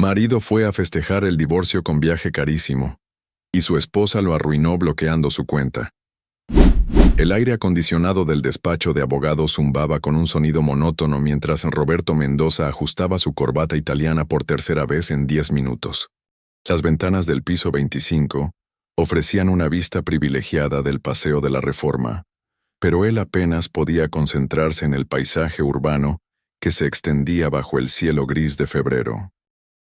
Marido fue a festejar el divorcio con viaje carísimo, y su esposa lo arruinó bloqueando su cuenta. El aire acondicionado del despacho de abogados zumbaba con un sonido monótono mientras Roberto Mendoza ajustaba su corbata italiana por tercera vez en 10 minutos. Las ventanas del piso 25 ofrecían una vista privilegiada del Paseo de la Reforma, pero él apenas podía concentrarse en el paisaje urbano que se extendía bajo el cielo gris de febrero.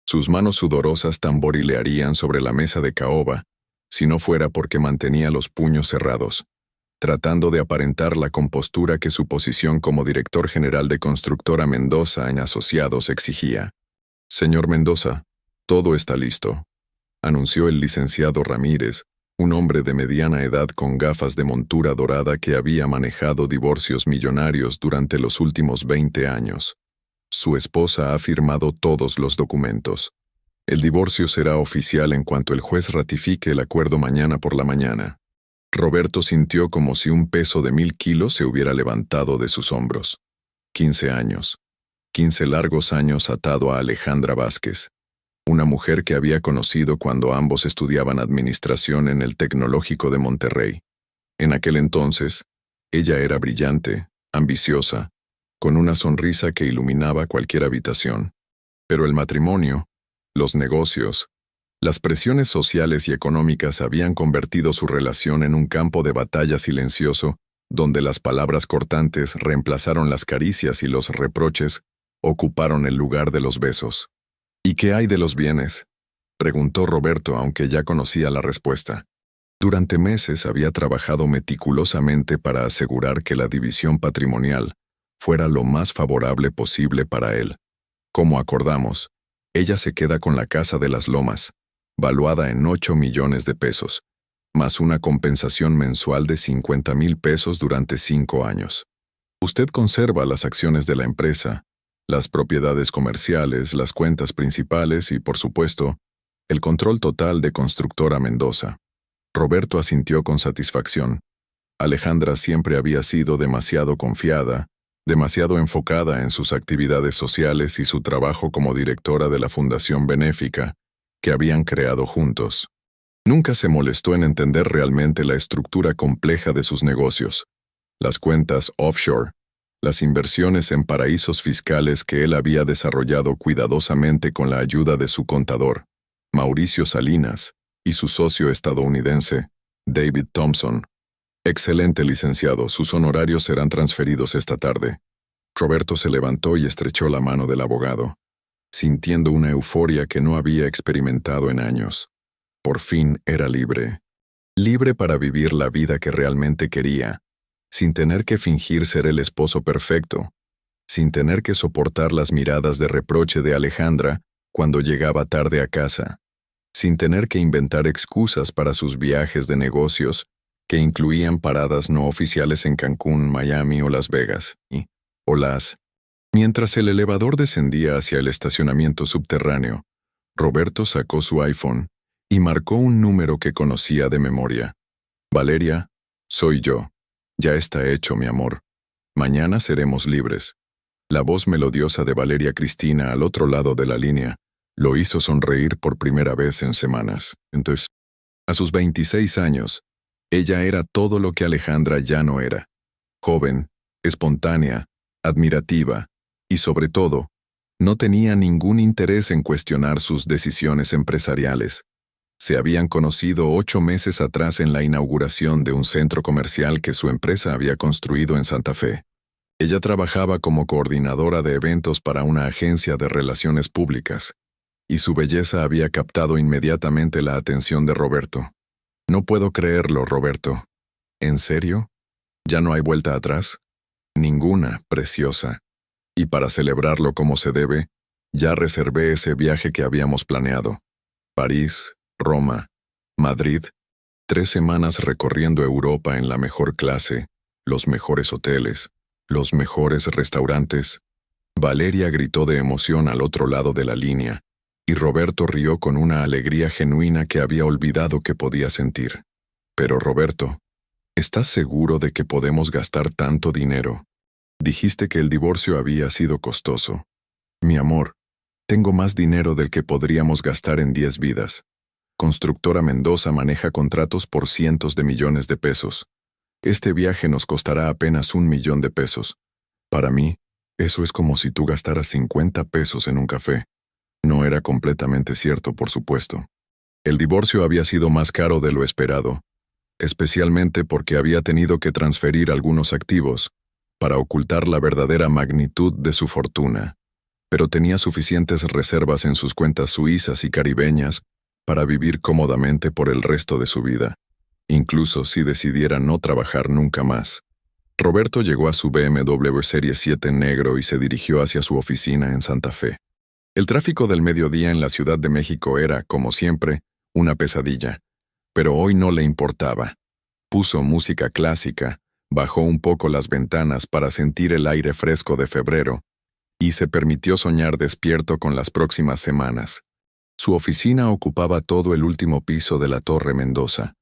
Sus manos sudorosas tamborilearían sobre la mesa de caoba, si no fuera porque mantenía los puños cerrados, tratando de aparentar la compostura que su posición como director general de Constructora Mendoza en Asociados exigía. «Señor Mendoza, todo está listo», anunció el licenciado Ramírez, un hombre de mediana edad con gafas de montura dorada que había manejado divorcios millonarios durante los últimos 20 años. Su esposa ha firmado todos los documentos. El divorcio será oficial en cuanto el juez ratifique el acuerdo mañana por la mañana. Roberto sintió como si un peso de 1000 kilos se hubiera levantado de sus hombros. 15 años. 15 largos años atado a Alejandra Vázquez, una mujer que había conocido cuando ambos estudiaban administración en el Tecnológico de Monterrey. En aquel entonces, ella era brillante, ambiciosa, con una sonrisa que iluminaba cualquier habitación. Pero el matrimonio, los negocios, las presiones sociales y económicas habían convertido su relación en un campo de batalla silencioso, donde las palabras cortantes reemplazaron las caricias y los reproches ocuparon el lugar de los besos. «¿Y qué hay de los bienes?», preguntó Roberto, aunque ya conocía la respuesta. Durante meses había trabajado meticulosamente para asegurar que la división patrimonial fuera lo más favorable posible para él. Como acordamos, ella se queda con la casa de las Lomas, valuada en 8 millones de pesos, más una compensación mensual de 50,000 pesos durante 5 años. Usted conserva las acciones de la empresa, las propiedades comerciales, las cuentas principales y, por supuesto, el control total de Constructora Mendoza. Roberto asintió con satisfacción. Alejandra siempre había sido demasiado confiada, demasiado enfocada en sus actividades sociales y su trabajo como directora de la fundación benéfica que habían creado juntos. Nunca se molestó en entender realmente la estructura compleja de sus negocios, las cuentas offshore, las inversiones en paraísos fiscales que él había desarrollado cuidadosamente con la ayuda de su contador, Mauricio Salinas, y su socio estadounidense, David Thompson. «Excelente, licenciado, sus honorarios serán transferidos esta tarde». Roberto se levantó y estrechó la mano del abogado, sintiendo una euforia que no había experimentado en años. Por fin era libre. Libre para vivir la vida que realmente quería, sin tener que fingir ser el esposo perfecto, sin tener que soportar las miradas de reproche de Alejandra cuando llegaba tarde a casa, sin tener que inventar excusas para sus viajes de negocios, que incluían paradas no oficiales en Cancún, Miami o Las Vegas, Mientras el elevador descendía hacia el estacionamiento subterráneo, Roberto sacó su iPhone y marcó un número que conocía de memoria. «Valeria, soy yo. Ya está hecho, mi amor. Mañana seremos libres». La voz melodiosa de Valeria Cristina al otro lado de la línea lo hizo sonreír por primera vez en semanas. Entonces, a sus 26 años, ella era todo lo que Alejandra ya no era. Joven, espontánea, admirativa y, sobre todo, no tenía ningún interés en cuestionar sus decisiones empresariales. Se habían conocido 8 meses atrás en la inauguración de un centro comercial que su empresa había construido en Santa Fe. Ella trabajaba como coordinadora de eventos para una agencia de relaciones públicas, y su belleza había captado inmediatamente la atención de Roberto. «No puedo creerlo, Roberto. ¿En serio? ¿Ya no hay vuelta atrás?» «Ninguna, preciosa. Y para celebrarlo como se debe, ya reservé ese viaje que habíamos planeado. París, Roma, Madrid, 3 semanas recorriendo Europa en la mejor clase, los mejores hoteles, los mejores restaurantes». Valeria gritó de emoción al otro lado de la línea, y Roberto rió con una alegría genuina que había olvidado que podía sentir. «Pero Roberto, ¿estás seguro de que podemos gastar tanto dinero? Dijiste que el divorcio había sido costoso. Mi amor, Tengo más dinero del que podríamos gastar en 10 vidas. Constructora Mendoza maneja contratos por cientos de millones de pesos. Este viaje nos costará apenas 1 millón de pesos. Para mí, eso es como si tú gastaras 50 pesos en un café. No era completamente cierto, por supuesto. El divorcio había sido más caro de lo esperado, especialmente porque había tenido que transferir algunos activos para ocultar la verdadera magnitud de su fortuna, pero tenía suficientes reservas en sus cuentas suizas y caribeñas para vivir cómodamente por el resto de su vida, incluso si decidiera no trabajar nunca más. Roberto llegó a su BMW Serie 7 negro y se dirigió hacia su oficina en Santa Fe. El tráfico del mediodía en la Ciudad de México era, como siempre, una pesadilla, pero hoy no le importaba. Puso música clásica, bajó un poco las ventanas para sentir el aire fresco de febrero y se permitió soñar despierto con las próximas semanas. Su oficina ocupaba todo el último piso de la Torre Mendoza,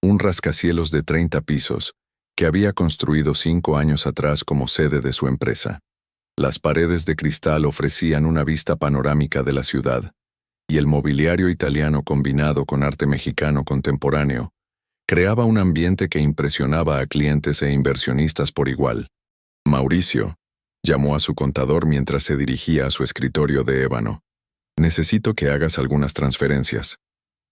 un rascacielos de 30 pisos que había construido 5 años atrás como sede de su empresa. Las paredes de cristal ofrecían una vista panorámica de la ciudad, y el mobiliario italiano combinado con arte mexicano contemporáneo creaba un ambiente que impresionaba a clientes e inversionistas por igual. Mauricio llamó a su contador mientras se dirigía a su escritorio de ébano. Necesito que hagas algunas transferencias.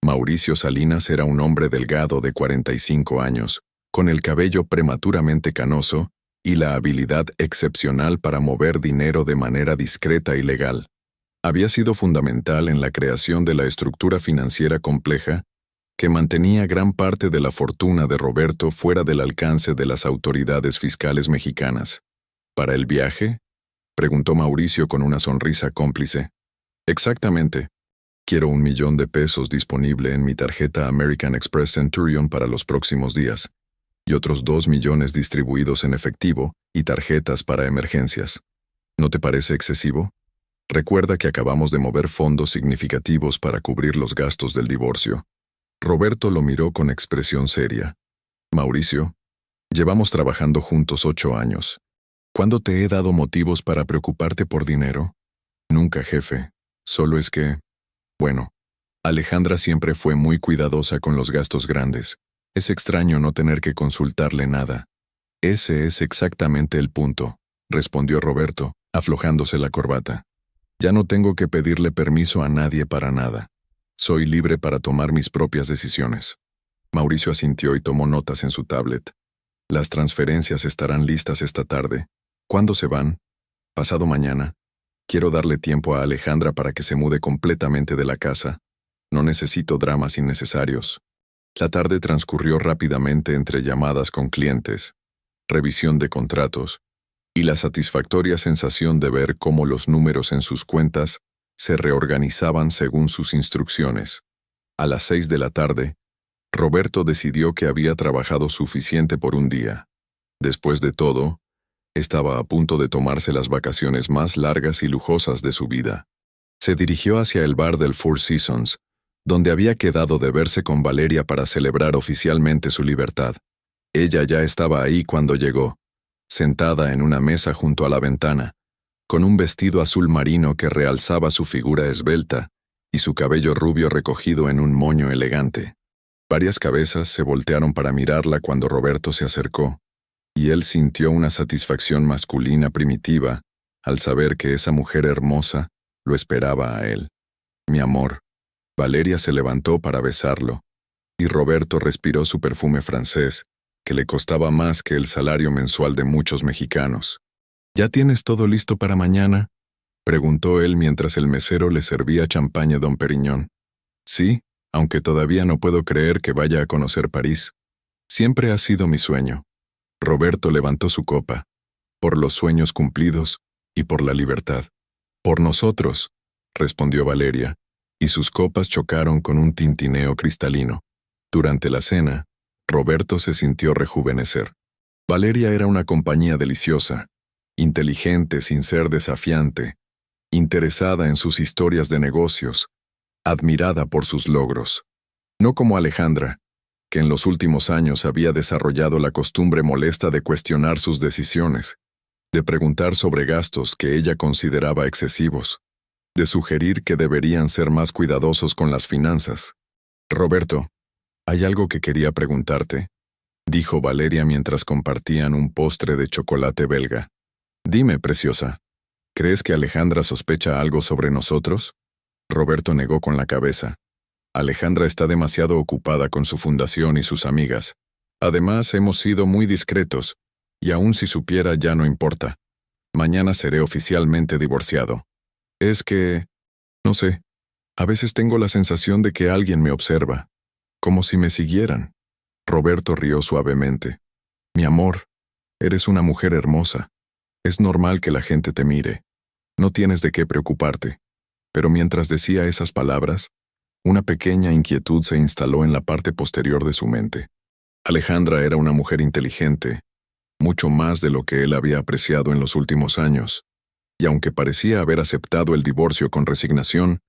Mauricio Salinas era un hombre delgado de 45 años, con el cabello prematuramente canoso y la habilidad excepcional para mover dinero de manera discreta y legal. Había sido fundamental en la creación de la estructura financiera compleja que mantenía gran parte de la fortuna de Roberto fuera del alcance de las autoridades fiscales mexicanas. ¿Para el viaje?, preguntó Mauricio con una sonrisa cómplice. Exactamente. Quiero 1 millón de pesos disponible en mi tarjeta American Express Centurion para los próximos días, y otros 2 millones distribuidos en efectivo y tarjetas para emergencias. ¿No te parece excesivo? Recuerda que acabamos de mover fondos significativos para cubrir los gastos del divorcio. Roberto lo miró con expresión seria. Mauricio, llevamos trabajando juntos 8 años. ¿Cuándo te he dado motivos para preocuparte por dinero? Nunca, jefe. Solo es que... Bueno, Alejandra siempre fue muy cuidadosa con los gastos grandes. Es extraño no tener que consultarle nada. Ese es exactamente el punto, respondió Roberto, aflojándose la corbata. Ya no tengo que pedirle permiso a nadie para nada. Soy libre para tomar mis propias decisiones. Mauricio asintió y tomó notas en su tablet. Las transferencias estarán listas esta tarde. ¿Cuándo se van? Pasado mañana. Quiero darle tiempo a Alejandra para que se mude completamente de la casa. No necesito dramas innecesarios. La tarde transcurrió rápidamente entre llamadas con clientes, revisión de contratos y la satisfactoria sensación de ver cómo los números en sus cuentas se reorganizaban según sus instrucciones. A las 6 de la tarde, Roberto decidió que había trabajado suficiente por un día. Después de todo, estaba a punto de tomarse las vacaciones más largas y lujosas de su vida. Se dirigió hacia el bar del Four Seasons, donde había quedado de verse con Valeria para celebrar oficialmente su libertad. Ella ya estaba ahí cuando llegó, sentada en una mesa junto a la ventana, con un vestido azul marino que realzaba su figura esbelta y su cabello rubio recogido en un moño elegante. Varias cabezas se voltearon para mirarla cuando Roberto se acercó, y él sintió una satisfacción masculina primitiva al saber que esa mujer hermosa lo esperaba a él. Mi amor. Valeria se levantó para besarlo, y Roberto respiró su perfume francés, que le costaba más que el salario mensual de muchos mexicanos. ¿Ya tienes todo listo para mañana?, preguntó él mientras el mesero le servía champaña Dom Perignon. Sí, aunque todavía no puedo creer que vaya a conocer París. Siempre ha sido mi sueño. Roberto levantó su copa, por los sueños cumplidos y por la libertad. Por nosotros, respondió Valeria, y sus copas chocaron con un tintineo cristalino. Durante la cena, Roberto se sintió rejuvenecer. Valeria era una compañía deliciosa, inteligente sin ser desafiante, interesada en sus historias de negocios, admirada por sus logros. No como Alejandra, que en los últimos años había desarrollado la costumbre molesta de cuestionar sus decisiones, de preguntar sobre gastos que ella consideraba excesivos. de sugerir que deberían ser más cuidadosos con las finanzas. Roberto, hay algo que quería preguntarte, dijo Valeria mientras compartían un postre de chocolate belga. Dime, preciosa, ¿crees que Alejandra sospecha algo sobre nosotros? Roberto negó con la cabeza. Alejandra está demasiado ocupada con su fundación y sus amigas. Además, hemos sido muy discretos, y aun si supiera ya no importa. Mañana seré oficialmente divorciado. Es que, no sé, a veces tengo la sensación de que alguien me observa, como si me siguieran. Roberto rió suavemente. Mi amor, eres una mujer hermosa. Es normal que la gente te mire. No tienes de qué preocuparte. Pero mientras decía esas palabras, una pequeña inquietud se instaló en la parte posterior de su mente. Alejandra era una mujer inteligente, mucho más de lo que él había apreciado en los últimos años, y aunque parecía haber aceptado el divorcio con resignación,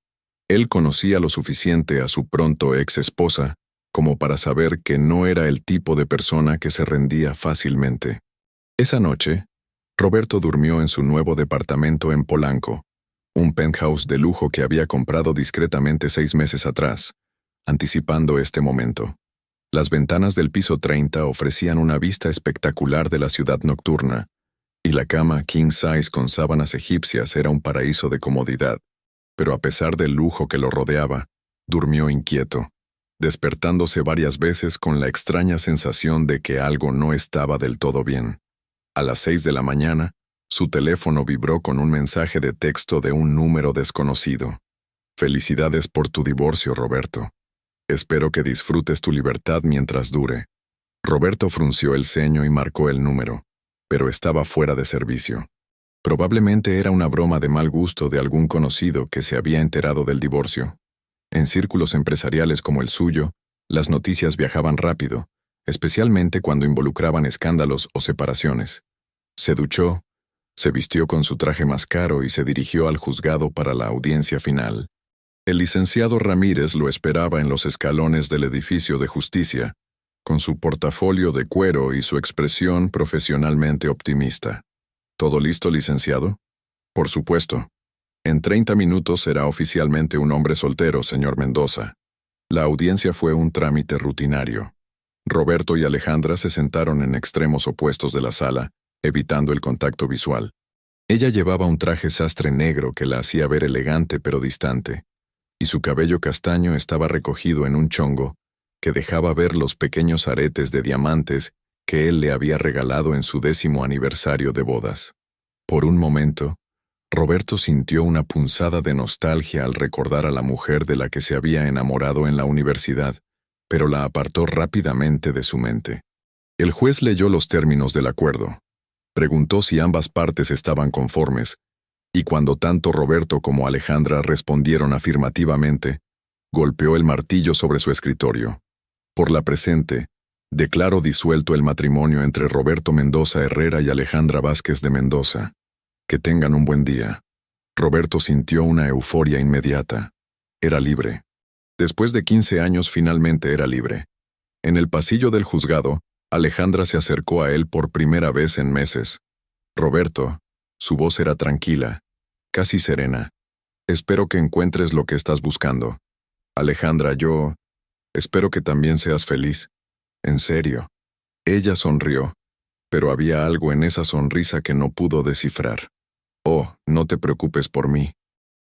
él conocía lo suficiente a su pronto ex esposa como para saber que no era el tipo de persona que se rendía fácilmente. Esa noche, Roberto durmió en su nuevo departamento en Polanco, un penthouse de lujo que había comprado discretamente 6 meses atrás, anticipando este momento. Las ventanas del piso 30 ofrecían una vista espectacular de la ciudad nocturna, y la cama king size con sábanas egipcias era un paraíso de comodidad. Pero a pesar del lujo que lo rodeaba, durmió inquieto, despertándose varias veces con la extraña sensación de que algo no estaba del todo bien. A las 6 de la mañana, su teléfono vibró con un mensaje de texto de un número desconocido. Felicidades por tu divorcio, Roberto. Espero que disfrutes tu libertad mientras dure. Roberto frunció el ceño y marcó el número, pero estaba fuera de servicio. Probablemente era una broma de mal gusto de algún conocido que se había enterado del divorcio. En círculos empresariales como el suyo, las noticias viajaban rápido, especialmente cuando involucraban escándalos o separaciones. Se duchó, se vistió con su traje más caro y se dirigió al juzgado para la audiencia final. El licenciado Ramírez lo esperaba en los escalones del edificio de justicia, con su portafolio de cuero y su expresión profesionalmente optimista. ¿Todo listo, licenciado? Por supuesto. En 30 minutos será oficialmente un hombre soltero, señor Mendoza. La audiencia fue un trámite rutinario. Roberto y Alejandra se sentaron en extremos opuestos de la sala, evitando el contacto visual. Ella llevaba un traje sastre negro que la hacía ver elegante pero distante, y su cabello castaño estaba recogido en un chongo que dejaba ver los pequeños aretes de diamantes que él le había regalado en su 10º aniversario de bodas. Por un momento, Roberto sintió una punzada de nostalgia al recordar a la mujer de la que se había enamorado en la universidad, pero la apartó rápidamente de su mente. El juez leyó los términos del acuerdo. Preguntó si ambas partes estaban conformes, y cuando tanto Roberto como Alejandra respondieron afirmativamente, golpeó el martillo sobre su escritorio. Por la presente, declaro disuelto el matrimonio entre Roberto Mendoza Herrera y Alejandra Vázquez de Mendoza. Que tengan un buen día. Roberto sintió una euforia inmediata. Era libre. Después de 15 años finalmente era libre. En el pasillo del juzgado, Alejandra se acercó a él por primera vez en meses. Roberto, su voz era tranquila, casi serena. Espero que encuentres lo que estás buscando. Alejandra, yo espero que también seas feliz. En serio. Ella sonrió, pero había algo en esa sonrisa que no pudo descifrar. Oh, no te preocupes por mí.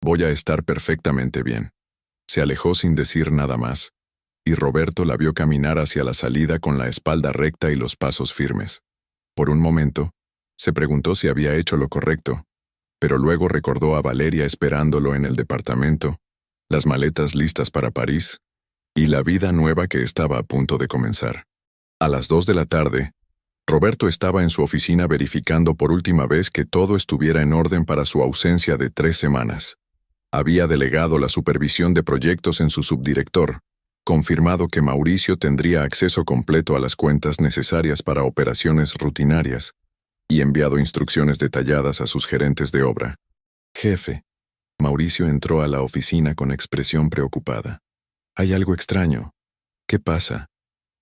Voy a estar perfectamente bien. Se alejó sin decir nada más, y Roberto la vio caminar hacia la salida con la espalda recta y los pasos firmes. Por un momento, se preguntó si había hecho lo correcto, pero luego recordó a Valeria esperándolo en el departamento, las maletas listas para París, y la vida nueva que estaba a punto de comenzar. A las 2 de la tarde, Roberto estaba en su oficina verificando por última vez que todo estuviera en orden para su ausencia de 3 semanas. Había delegado la supervisión de proyectos en su subdirector, confirmado que Mauricio tendría acceso completo a las cuentas necesarias para operaciones rutinarias, y enviado instrucciones detalladas a sus gerentes de obra. Jefe. Mauricio entró a la oficina con expresión preocupada. Hay algo extraño. ¿Qué pasa?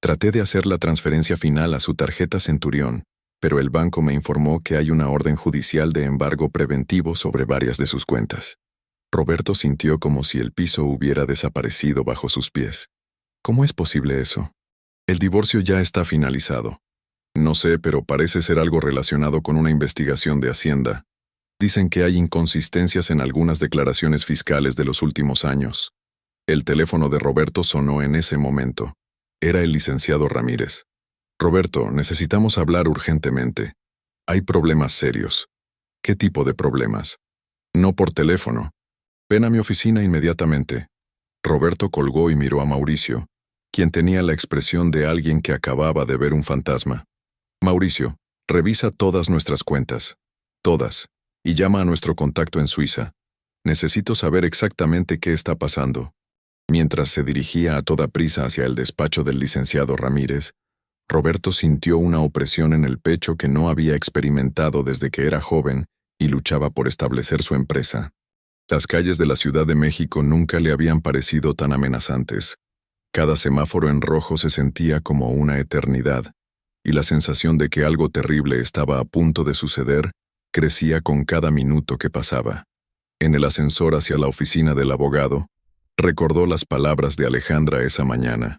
Traté de hacer la transferencia final a su tarjeta Centurión, pero el banco me informó que hay una orden judicial de embargo preventivo sobre varias de sus cuentas. Roberto sintió como si el piso hubiera desaparecido bajo sus pies. ¿Cómo es posible eso? El divorcio ya está finalizado. No sé, pero parece ser algo relacionado con una investigación de Hacienda. Dicen que hay inconsistencias en algunas declaraciones fiscales de los últimos años. El teléfono de Roberto sonó en ese momento. Era el licenciado Ramírez. Roberto, necesitamos hablar urgentemente. Hay problemas serios. ¿Qué tipo de problemas? No por teléfono. Ven a mi oficina inmediatamente. Roberto colgó y miró a Mauricio, quien tenía la expresión de alguien que acababa de ver un fantasma. Mauricio, revisa todas nuestras cuentas. Todas. Y llama a nuestro contacto en Suiza. Necesito saber exactamente qué está pasando. Mientras se dirigía a toda prisa hacia el despacho del licenciado Ramírez, Roberto sintió una opresión en el pecho que no había experimentado desde que era joven y luchaba por establecer su empresa. Las calles de la Ciudad de México nunca le habían parecido tan amenazantes. Cada semáforo en rojo se sentía como una eternidad, y la sensación de que algo terrible estaba a punto de suceder crecía con cada minuto que pasaba. En el ascensor hacia la oficina del abogado, recordó las palabras de Alejandra esa mañana.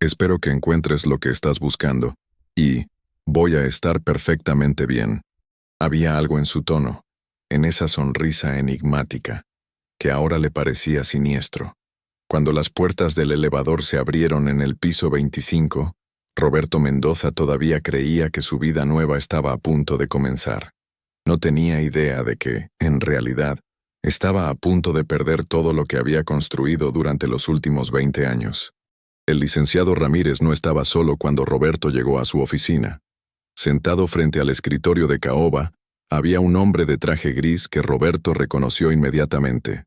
Espero que encuentres lo que estás buscando, y voy a estar perfectamente bien. Había algo en su tono, en esa sonrisa enigmática, que ahora le parecía siniestro. Cuando las puertas del elevador se abrieron en el piso 25, Roberto Mendoza todavía creía que su vida nueva estaba a punto de comenzar. No tenía idea de que, en realidad, estaba a punto de perder todo lo que había construido durante los últimos 20 años. El licenciado Ramírez no estaba solo cuando Roberto llegó a su oficina. Sentado frente al escritorio de caoba, había un hombre de traje gris que Roberto reconoció inmediatamente.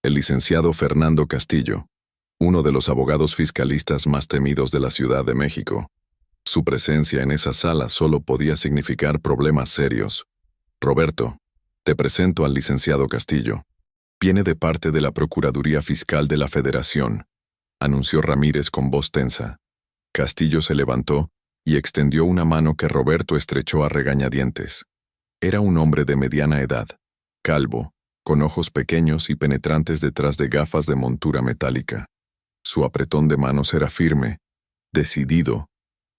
El licenciado Fernando Castillo, uno de los abogados fiscalistas más temidos de la Ciudad de México. Su presencia en esa sala solo podía significar problemas serios. Roberto, te presento al licenciado Castillo. Viene de parte de la Procuraduría Fiscal de la Federación, anunció Ramírez con voz tensa. Castillo se levantó y extendió una mano que Roberto estrechó a regañadientes. Era un hombre de mediana edad, calvo, con ojos pequeños y penetrantes detrás de gafas de montura metálica. Su apretón de manos era firme, decidido,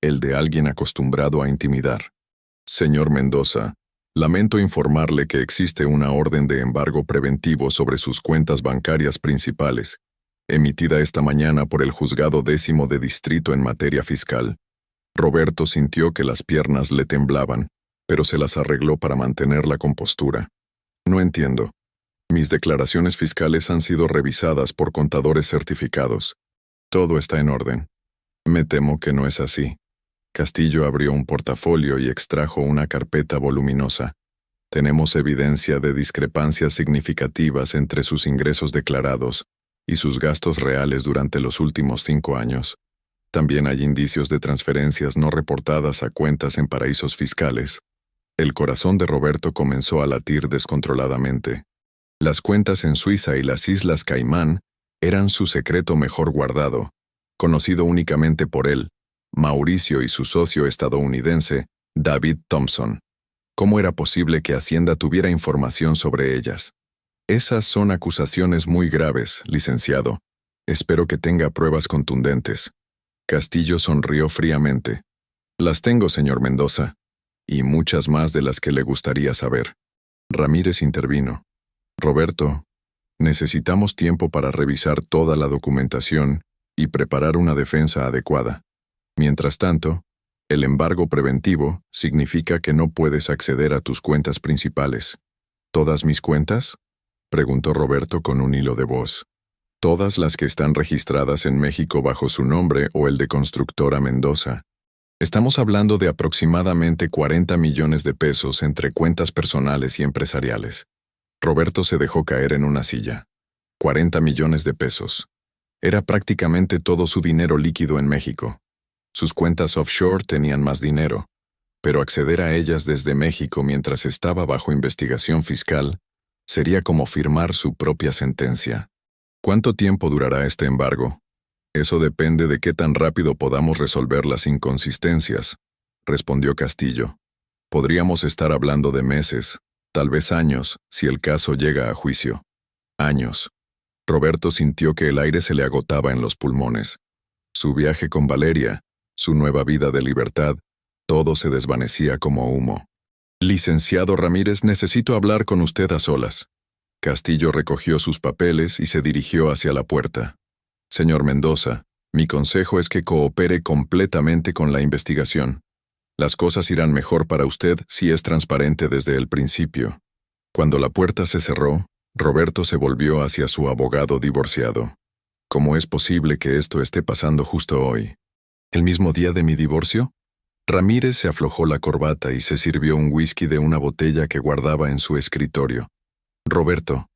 el de alguien acostumbrado a intimidar. Señor Mendoza, lamento informarle que existe una orden de embargo preventivo sobre sus cuentas bancarias principales, emitida esta mañana por el Juzgado 10º de Distrito en materia fiscal. Roberto sintió que las piernas le temblaban, pero se las arregló para mantener la compostura. No entiendo. Mis declaraciones fiscales han sido revisadas por contadores certificados. Todo está en orden. Me temo que no es así. Castillo abrió un portafolio y extrajo una carpeta voluminosa. Tenemos evidencia de discrepancias significativas entre sus ingresos declarados y sus gastos reales durante los últimos 5 años. También hay indicios de transferencias no reportadas a cuentas en paraísos fiscales. El corazón de Roberto comenzó a latir descontroladamente. Las cuentas en Suiza y las Islas Caimán eran su secreto mejor guardado, conocido únicamente por él, Mauricio y su socio estadounidense, David Thompson. ¿Cómo era posible que Hacienda tuviera información sobre ellas? Esas son acusaciones muy graves, licenciado. Espero que tenga pruebas contundentes. Castillo sonrió fríamente. Las tengo, señor Mendoza, y muchas más de las que le gustaría saber. Ramírez intervino. Roberto, necesitamos tiempo para revisar toda la documentación y preparar una defensa adecuada. Mientras tanto, el embargo preventivo significa que no puedes acceder a tus cuentas principales. ¿Todas mis cuentas?, preguntó Roberto con un hilo de voz. Todas las que están registradas en México bajo su nombre o el de Constructora Mendoza. Estamos hablando de aproximadamente 40 millones de pesos entre cuentas personales y empresariales. Roberto se dejó caer en una silla. 40 millones de pesos. Era prácticamente todo su dinero líquido en México. Sus cuentas offshore tenían más dinero, pero acceder a ellas desde México mientras estaba bajo investigación fiscal sería como firmar su propia sentencia. ¿Cuánto tiempo durará este embargo? Eso depende de qué tan rápido podamos resolver las inconsistencias, respondió Castillo. Podríamos estar hablando de meses, tal vez años, si el caso llega a juicio. Años. Roberto sintió que el aire se le agotaba en los pulmones. Su viaje con Valeria, su nueva vida de libertad, todo se desvanecía como humo. Licenciado Ramírez, necesito hablar con usted a solas. Castillo recogió sus papeles y se dirigió hacia la puerta. Señor Mendoza, mi consejo es que coopere completamente con la investigación. Las cosas irán mejor para usted si es transparente desde el principio. Cuando la puerta se cerró, Roberto se volvió hacia su abogado divorciado. ¿Cómo es posible que esto esté pasando justo hoy? ¿El mismo día de mi divorcio? Ramírez se aflojó la corbata y se sirvió un whisky de una botella que guardaba en su escritorio. Roberto,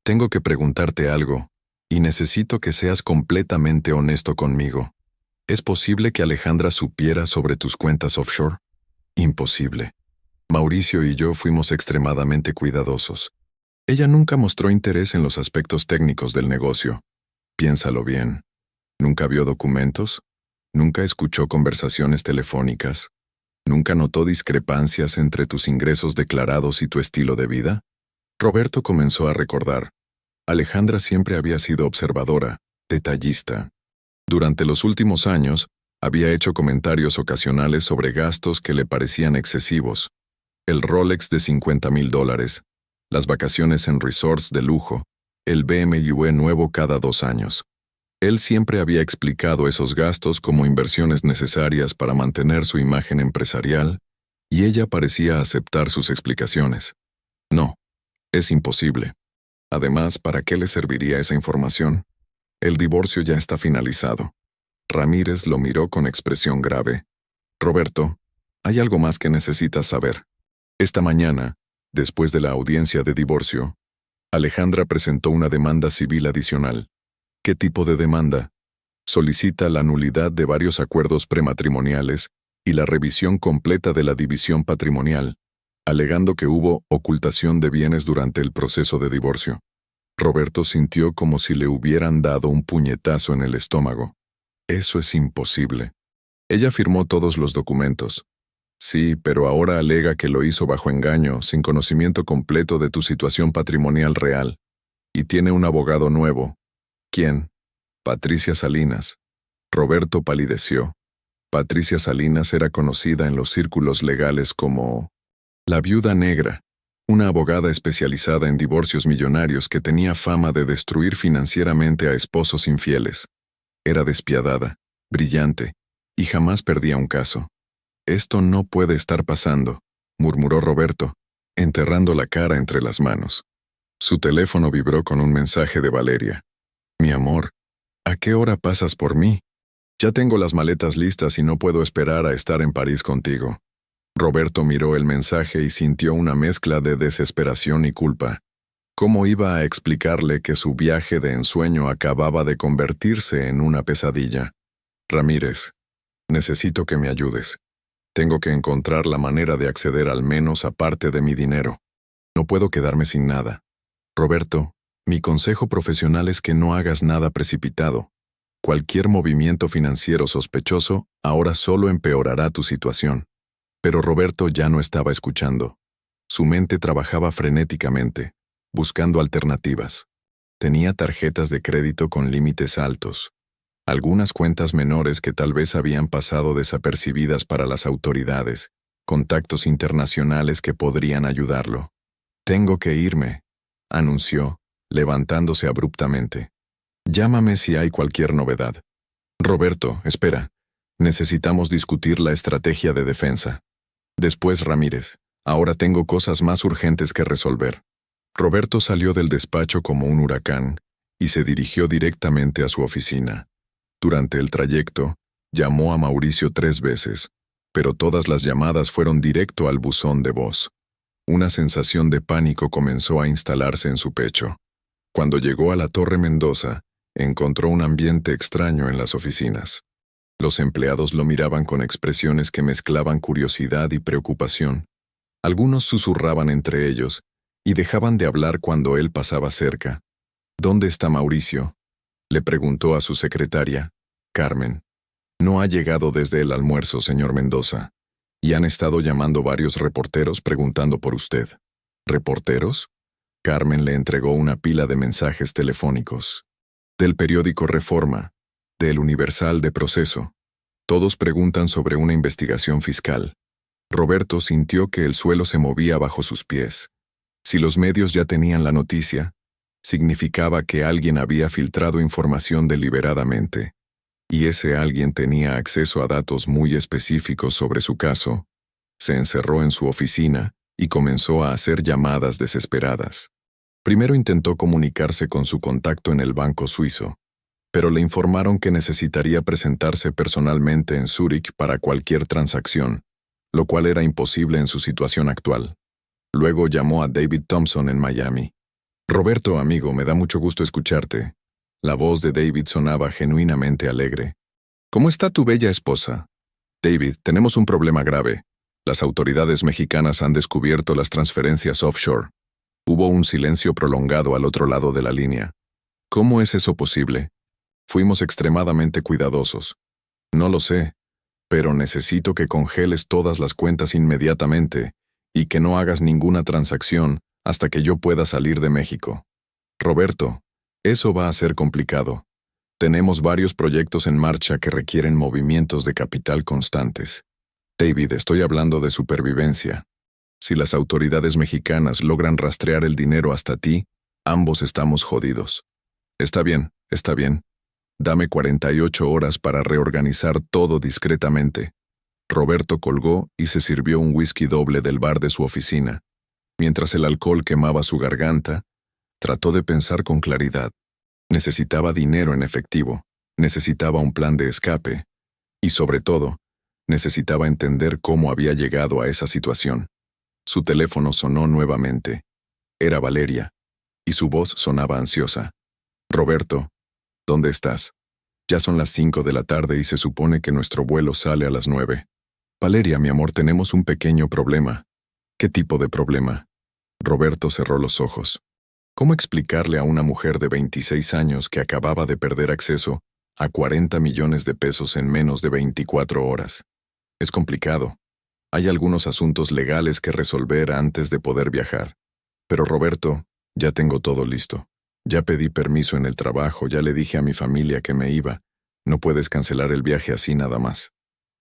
tengo que preguntarte algo, y necesito que seas completamente honesto conmigo. ¿Es posible que Alejandra supiera sobre tus cuentas offshore? Imposible. Mauricio y yo fuimos extremadamente cuidadosos. Ella nunca mostró interés en los aspectos técnicos del negocio. Piénsalo bien. ¿Nunca vio documentos? ¿Nunca escuchó conversaciones telefónicas? ¿Nunca notó discrepancias entre tus ingresos declarados y tu estilo de vida? Roberto comenzó a recordar. Alejandra siempre había sido observadora, detallista. Durante los últimos años, había hecho comentarios ocasionales sobre gastos que le parecían excesivos. El Rolex de $50,000, las vacaciones en resorts de lujo, el BMW nuevo cada 2 años. Él siempre había explicado esos gastos como inversiones necesarias para mantener su imagen empresarial, y ella parecía aceptar sus explicaciones. No, es imposible. Además, ¿para qué le serviría esa información? El divorcio ya está finalizado. Ramírez lo miró con expresión grave. Roberto, hay algo más que necesitas saber. Esta mañana, después de la audiencia de divorcio, Alejandra presentó una demanda civil adicional. ¿Qué tipo de demanda? Solicita la nulidad de varios acuerdos prematrimoniales y la revisión completa de la división patrimonial, alegando que hubo ocultación de bienes durante el proceso de divorcio. Roberto sintió como si le hubieran dado un puñetazo en el estómago. Eso es imposible. Ella firmó todos los documentos. Sí, pero ahora alega que lo hizo bajo engaño, sin conocimiento completo de tu situación patrimonial real. Y tiene un abogado nuevo. ¿Quién? Patricia Salinas. Roberto palideció. Patricia Salinas era conocida en los círculos legales como la Viuda Negra, una abogada especializada en divorcios millonarios que tenía fama de destruir financieramente a esposos infieles. Era despiadada, brillante, y jamás perdía un caso. Esto no puede estar pasando, murmuró Roberto, enterrando la cara entre las manos. Su teléfono vibró con un mensaje de Valeria. Mi amor, ¿a qué hora pasas por mí? Ya tengo las maletas listas y no puedo esperar a estar en París contigo. Roberto miró el mensaje y sintió una mezcla de desesperación y culpa. ¿Cómo iba a explicarle que su viaje de ensueño acababa de convertirse en una pesadilla? Ramírez, necesito que me ayudes. Tengo que encontrar la manera de acceder al menos a parte de mi dinero. No puedo quedarme sin nada. Roberto, mi consejo profesional es que no hagas nada precipitado. Cualquier movimiento financiero sospechoso ahora solo empeorará tu situación. Pero Roberto ya no estaba escuchando. Su mente trabajaba frenéticamente, buscando alternativas. Tenía tarjetas de crédito con límites altos, algunas cuentas menores que tal vez habían pasado desapercibidas para las autoridades, contactos internacionales que podrían ayudarlo. Tengo que irme, anunció, levantándose abruptamente. Llámame si hay cualquier novedad. Roberto, espera. Necesitamos discutir la estrategia de defensa. Después Ramírez. Ahora tengo cosas más urgentes que resolver. Roberto salió del despacho como un huracán y se dirigió directamente a su oficina. Durante el trayecto, llamó a Mauricio 3 veces, pero todas las llamadas fueron directo al buzón de voz. Una sensación de pánico comenzó a instalarse en su pecho. Cuando llegó a la Torre Mendoza, encontró un ambiente extraño en las oficinas. Los empleados lo miraban con expresiones que mezclaban curiosidad y preocupación. Algunos susurraban entre ellos y dejaban de hablar cuando él pasaba cerca. ¿Dónde está Mauricio?, le preguntó a su secretaria, Carmen. No ha llegado desde el almuerzo, señor Mendoza, y han estado llamando varios reporteros preguntando por usted. ¿Reporteros? Carmen le entregó una pila de mensajes telefónicos. Del periódico Reforma, del Universal de Proceso. Todos preguntan sobre una investigación fiscal. Roberto sintió que el suelo se movía bajo sus pies. Si los medios ya tenían la noticia, significaba que alguien había filtrado información deliberadamente. Y ese alguien tenía acceso a datos muy específicos sobre su caso. Se encerró en su oficina y comenzó a hacer llamadas desesperadas. Primero intentó comunicarse con su contacto en el banco suizo, pero le informaron que necesitaría presentarse personalmente en Zúrich para cualquier transacción, lo cual era imposible en su situación actual. Luego llamó a David Thompson en Miami. Roberto, amigo, me da mucho gusto escucharte. La voz de David sonaba genuinamente alegre. ¿Cómo está tu bella esposa? David, tenemos un problema grave. Las autoridades mexicanas han descubierto las transferencias offshore. Hubo un silencio prolongado al otro lado de la línea. ¿Cómo es eso posible? Fuimos extremadamente cuidadosos. No lo sé, pero necesito que congeles todas las cuentas inmediatamente y que no hagas ninguna transacción hasta que yo pueda salir de México. Roberto, eso va a ser complicado. Tenemos varios proyectos en marcha que requieren movimientos de capital constantes. David, estoy hablando de supervivencia. Si las autoridades mexicanas logran rastrear el dinero hasta ti, ambos estamos jodidos. Está bien, está bien. Dame 48 horas para reorganizar todo discretamente. Roberto colgó y se sirvió un whisky doble del bar de su oficina. Mientras el alcohol quemaba su garganta, trató de pensar con claridad. Necesitaba dinero en efectivo, necesitaba un plan de escape, y sobre todo, necesitaba entender cómo había llegado a esa situación. Su teléfono sonó nuevamente. Era Valeria, y su voz sonaba ansiosa. Roberto, ¿dónde estás? Ya son las 5 de la tarde y se supone que nuestro vuelo sale a las 9. Valeria, mi amor, tenemos un pequeño problema. ¿Qué tipo de problema? Roberto cerró los ojos. ¿Cómo explicarle a una mujer de 26 años que acababa de perder acceso a 40 millones de pesos en menos de 24 horas? Es complicado. Hay algunos asuntos legales que resolver antes de poder viajar. Pero Roberto, ya tengo todo listo. Ya pedí permiso en el trabajo, ya le dije a mi familia que me iba. No puedes cancelar el viaje así nada más.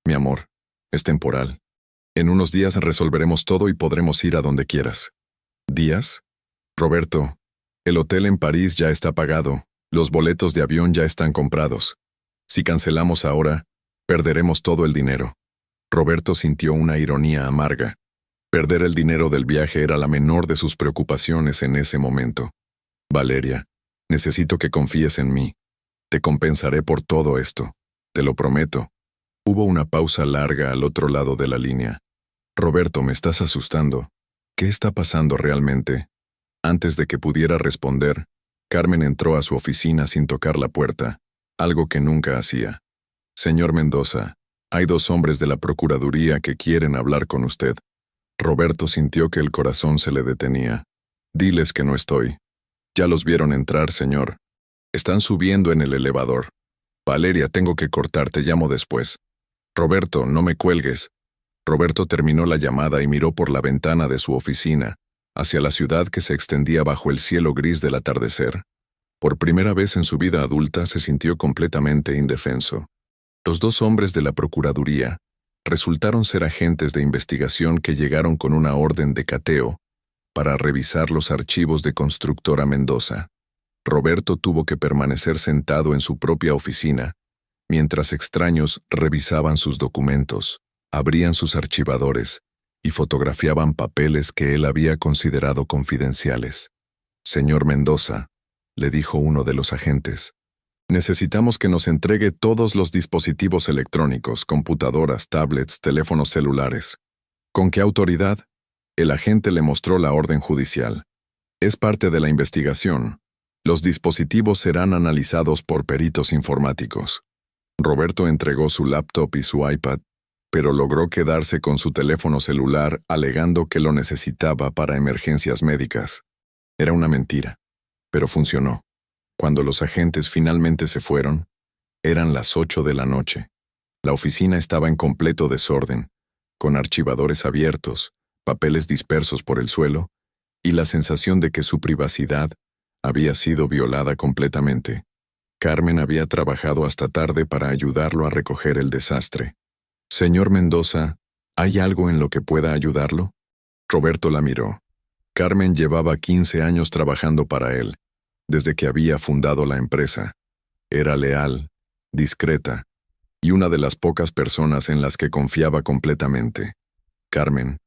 Mi amor, es temporal. En unos días resolveremos todo y podremos ir a donde quieras. ¿Días? Roberto, el hotel en París ya está pagado, los boletos de avión ya están comprados. Si cancelamos ahora, perderemos todo el dinero. Roberto sintió una ironía amarga. Perder el dinero del viaje era la menor de sus preocupaciones en ese momento. Valeria, necesito que confíes en mí. Te compensaré por todo esto. Te lo prometo. Hubo una pausa larga al otro lado de la línea. Roberto, me estás asustando. ¿Qué está pasando realmente? Antes de que pudiera responder, Carmen entró a su oficina sin tocar la puerta, algo que nunca hacía. Señor Mendoza, hay 2 hombres de la Procuraduría que quieren hablar con usted. Roberto sintió que el corazón se le detenía. Diles que no estoy. Ya los vieron entrar, señor. Están subiendo en el elevador. Valeria, tengo que cortar, te llamo después. Roberto, no me cuelgues. Roberto terminó la llamada y miró por la ventana de su oficina, hacia la ciudad que se extendía bajo el cielo gris del atardecer. Por primera vez en su vida adulta se sintió completamente indefenso. Los 2 hombres de la Procuraduría resultaron ser agentes de investigación que llegaron con una orden de cateo para revisar los archivos de Constructora Mendoza. Roberto tuvo que permanecer sentado en su propia oficina, mientras extraños revisaban sus documentos, abrían sus archivadores y fotografiaban papeles que él había considerado confidenciales. Señor Mendoza, le dijo uno de los agentes, necesitamos que nos entregue todos los dispositivos electrónicos, computadoras, tablets, teléfonos celulares. ¿Con qué autoridad? El agente le mostró la orden judicial. Es parte de la investigación. Los dispositivos serán analizados por peritos informáticos. Roberto entregó su laptop y su iPad, pero logró quedarse con su teléfono celular alegando que lo necesitaba para emergencias médicas. Era una mentira, pero funcionó. Cuando los agentes finalmente se fueron, eran las 8 de la noche. La oficina estaba en completo desorden, con archivadores abiertos, papeles dispersos por el suelo y la sensación de que su privacidad había sido violada completamente. Carmen había trabajado hasta tarde para ayudarlo a recoger el desastre. «Señor Mendoza, ¿hay algo en lo que pueda ayudarlo?» Roberto la miró. Carmen llevaba 15 años trabajando para él, desde que había fundado la empresa. Era leal, discreta, y una de las pocas personas en las que confiaba completamente. «Carmen,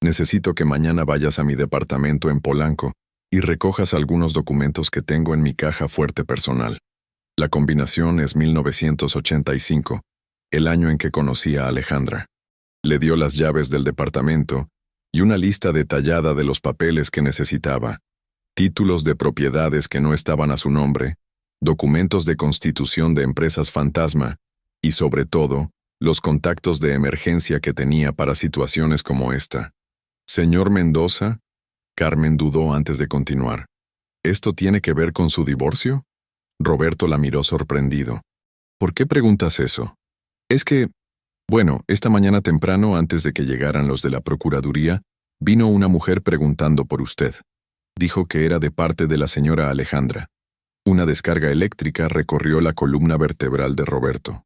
necesito que mañana vayas a mi departamento en Polanco y recojas algunos documentos que tengo en mi caja fuerte personal. La combinación es 1985, el año en que conocí a Alejandra». Le dio las llaves del departamento y una lista detallada de los papeles que necesitaba, títulos de propiedades que no estaban a su nombre, documentos de constitución de empresas fantasma y, sobre todo, los contactos de emergencia que tenía para situaciones como esta. «Señor Mendoza», Carmen dudó antes de continuar. «¿Esto tiene que ver con su divorcio?» Roberto la miró sorprendido. «¿Por qué preguntas eso?» «Es que, bueno, esta mañana temprano, antes de que llegaran los de la Procuraduría, vino una mujer preguntando por usted. Dijo que era de parte de la señora Alejandra». Una descarga eléctrica recorrió la columna vertebral de Roberto.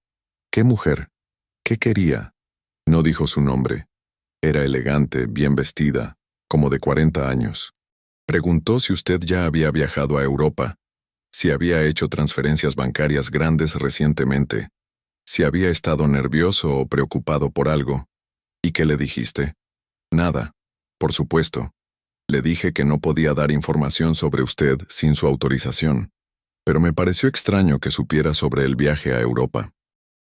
«¿Qué mujer? ¿Qué quería?» No dijo su nombre. Era elegante, bien vestida, como de 40 años. Preguntó si usted ya había viajado a Europa, si había hecho transferencias bancarias grandes recientemente, si había estado nervioso o preocupado por algo. ¿Y qué le dijiste? «Nada, por supuesto. Le dije que no podía dar información sobre usted sin su autorización, pero me pareció extraño que supiera sobre el viaje a Europa».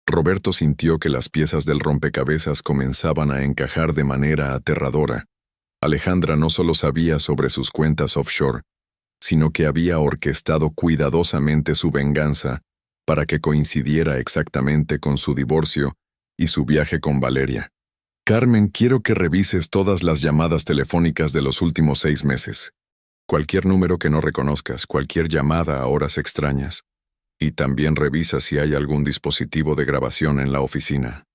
Roberto sintió que las piezas del rompecabezas comenzaban a encajar de manera aterradora. Alejandra no solo sabía sobre sus cuentas offshore, sino que había orquestado cuidadosamente su venganza para que coincidiera exactamente con su divorcio y su viaje con Valeria. «Carmen, quiero que revises todas las llamadas telefónicas de los últimos 6 meses. Cualquier número que no reconozcas, cualquier llamada a horas extrañas. Y también revisa si hay algún dispositivo de grabación en la oficina».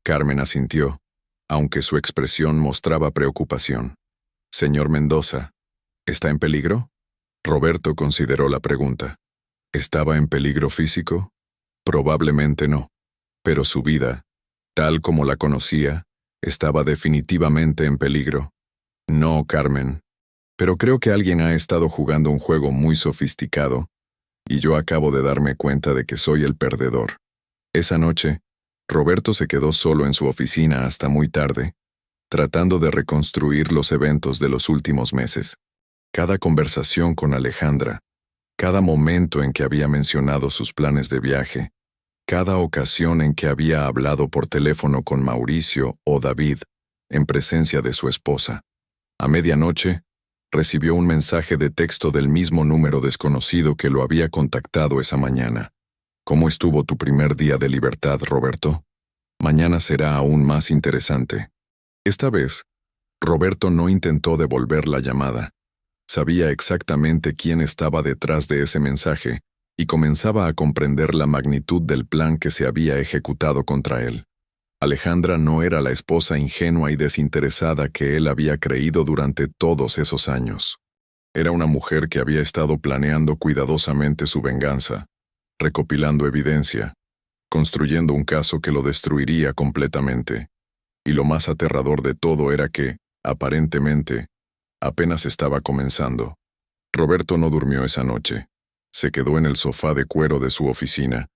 Carmen asintió, aunque su expresión mostraba preocupación. «Señor Mendoza, ¿está en peligro?» Roberto consideró la pregunta. ¿Estaba en peligro físico? Probablemente no, pero su vida, tal como la conocía, estaba definitivamente en peligro. «No, Carmen, pero creo que alguien ha estado jugando un juego muy sofisticado, y yo acabo de darme cuenta de que soy el perdedor». Esa noche, Roberto se quedó solo en su oficina hasta muy tarde, tratando de reconstruir los eventos de los últimos meses. Cada conversación con Alejandra, cada momento en que había mencionado sus planes de viaje, cada ocasión en que había hablado por teléfono con Mauricio o David, en presencia de su esposa. A medianoche, recibió un mensaje de texto del mismo número desconocido que lo había contactado esa mañana. «¿Cómo estuvo tu primer día de libertad, Roberto? Mañana será aún más interesante». Esta vez, Roberto no intentó devolver la llamada. Sabía exactamente quién estaba detrás de ese mensaje y comenzaba a comprender la magnitud del plan que se había ejecutado contra él. Alejandra no era la esposa ingenua y desinteresada que él había creído durante todos esos años. Era una mujer que había estado planeando cuidadosamente su venganza, recopilando evidencia, construyendo un caso que lo destruiría completamente. Y lo más aterrador de todo era que, aparentemente, apenas estaba comenzando. Roberto no durmió esa noche. Se quedó en el sofá de cuero de su oficina,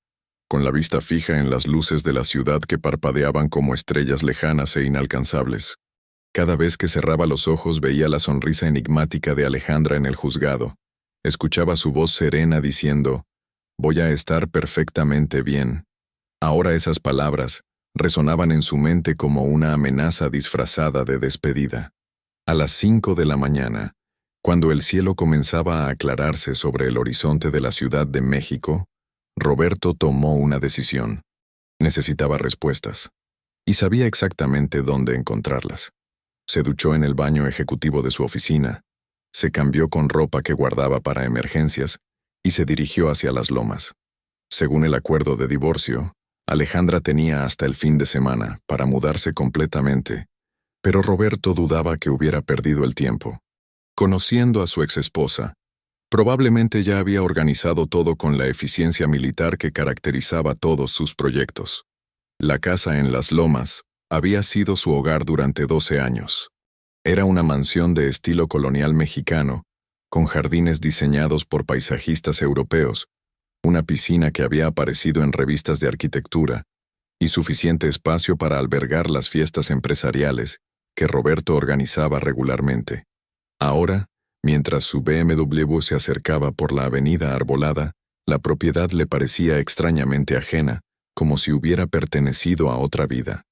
con la vista fija en las luces de la ciudad que parpadeaban como estrellas lejanas e inalcanzables. Cada vez que cerraba los ojos veía la sonrisa enigmática de Alejandra en el juzgado. Escuchaba su voz serena diciendo: «Voy a estar perfectamente bien». Ahora esas palabras resonaban en su mente como una amenaza disfrazada de despedida. A las 5 de la mañana, cuando el cielo comenzaba a aclararse sobre el horizonte de la Ciudad de México, Roberto tomó una decisión. Necesitaba respuestas, y sabía exactamente dónde encontrarlas. Se duchó en el baño ejecutivo de su oficina, se cambió con ropa que guardaba para emergencias y se dirigió hacia las lomas. Según el acuerdo de divorcio, Alejandra tenía hasta el fin de semana para mudarse completamente, pero Roberto dudaba que hubiera perdido el tiempo. Conociendo a su exesposa, probablemente ya había organizado todo con la eficiencia militar que caracterizaba todos sus proyectos. La casa en Las Lomas había sido su hogar durante 12 años. Era una mansión de estilo colonial mexicano, con jardines diseñados por paisajistas europeos, una piscina que había aparecido en revistas de arquitectura, y suficiente espacio para albergar las fiestas empresariales que Roberto organizaba regularmente. Ahora, mientras su BMW se acercaba por la avenida arbolada, la propiedad le parecía extrañamente ajena, como si hubiera pertenecido a otra vida.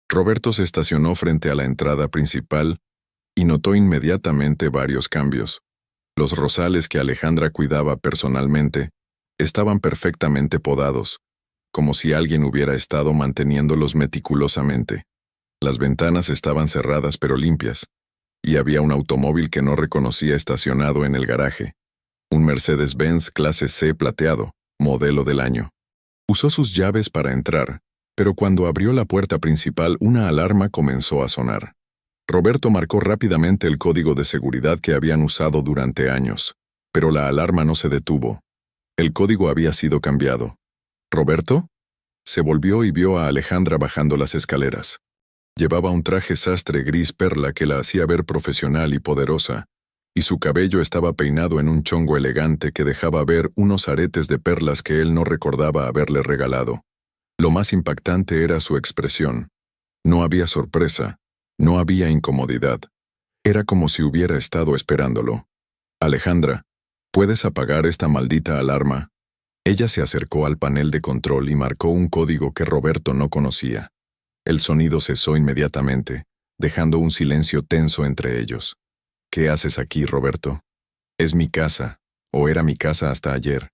Roberto se estacionó frente a la entrada principal y notó inmediatamente varios cambios. Los rosales que Alejandra cuidaba personalmente estaban perfectamente podados, como si alguien hubiera estado manteniéndolos meticulosamente. Las ventanas estaban cerradas pero limpias, y había un automóvil que no reconocía estacionado en el garaje, un Mercedes-Benz clase C plateado, modelo del año. Usó sus llaves para entrar, pero cuando abrió la puerta principal una alarma comenzó a sonar. Roberto marcó rápidamente el código de seguridad que habían usado durante años, pero la alarma no se detuvo. El código había sido cambiado. ¿Roberto? Se volvió y vio a Alejandra bajando las escaleras. Llevaba un traje sastre gris perla que la hacía ver profesional y poderosa, y su cabello estaba peinado en un chongo elegante que dejaba ver unos aretes de perlas que él no recordaba haberle regalado. Lo más impactante era su expresión. No había sorpresa, no había incomodidad. Era como si hubiera estado esperándolo. Alejandra, ¿puedes apagar esta maldita alarma? Ella se acercó al panel de control y marcó un código que Roberto no conocía. El sonido cesó inmediatamente, dejando un silencio tenso entre ellos. ¿Qué haces aquí, Roberto? Es mi casa, o era mi casa hasta ayer.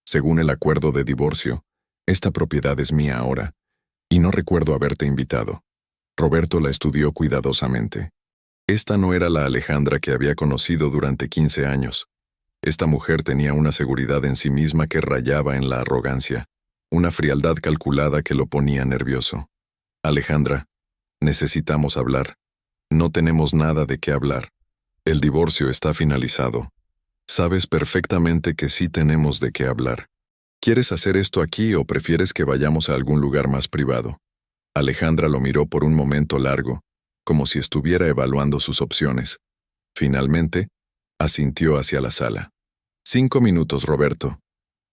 Según el acuerdo de divorcio, esta propiedad es mía ahora, y no recuerdo haberte invitado. Roberto la estudió cuidadosamente. Esta no era la Alejandra que había conocido durante 15 años. Esta mujer tenía una seguridad en sí misma que rayaba en la arrogancia, una frialdad calculada que lo ponía nervioso. Alejandra, necesitamos hablar. No tenemos nada de qué hablar. El divorcio está finalizado. Sabes perfectamente que sí tenemos de qué hablar. ¿Quieres hacer esto aquí o prefieres que vayamos a algún lugar más privado? Alejandra lo miró por un momento largo, como si estuviera evaluando sus opciones. Finalmente, asintió hacia la sala. 5 minutos, Roberto.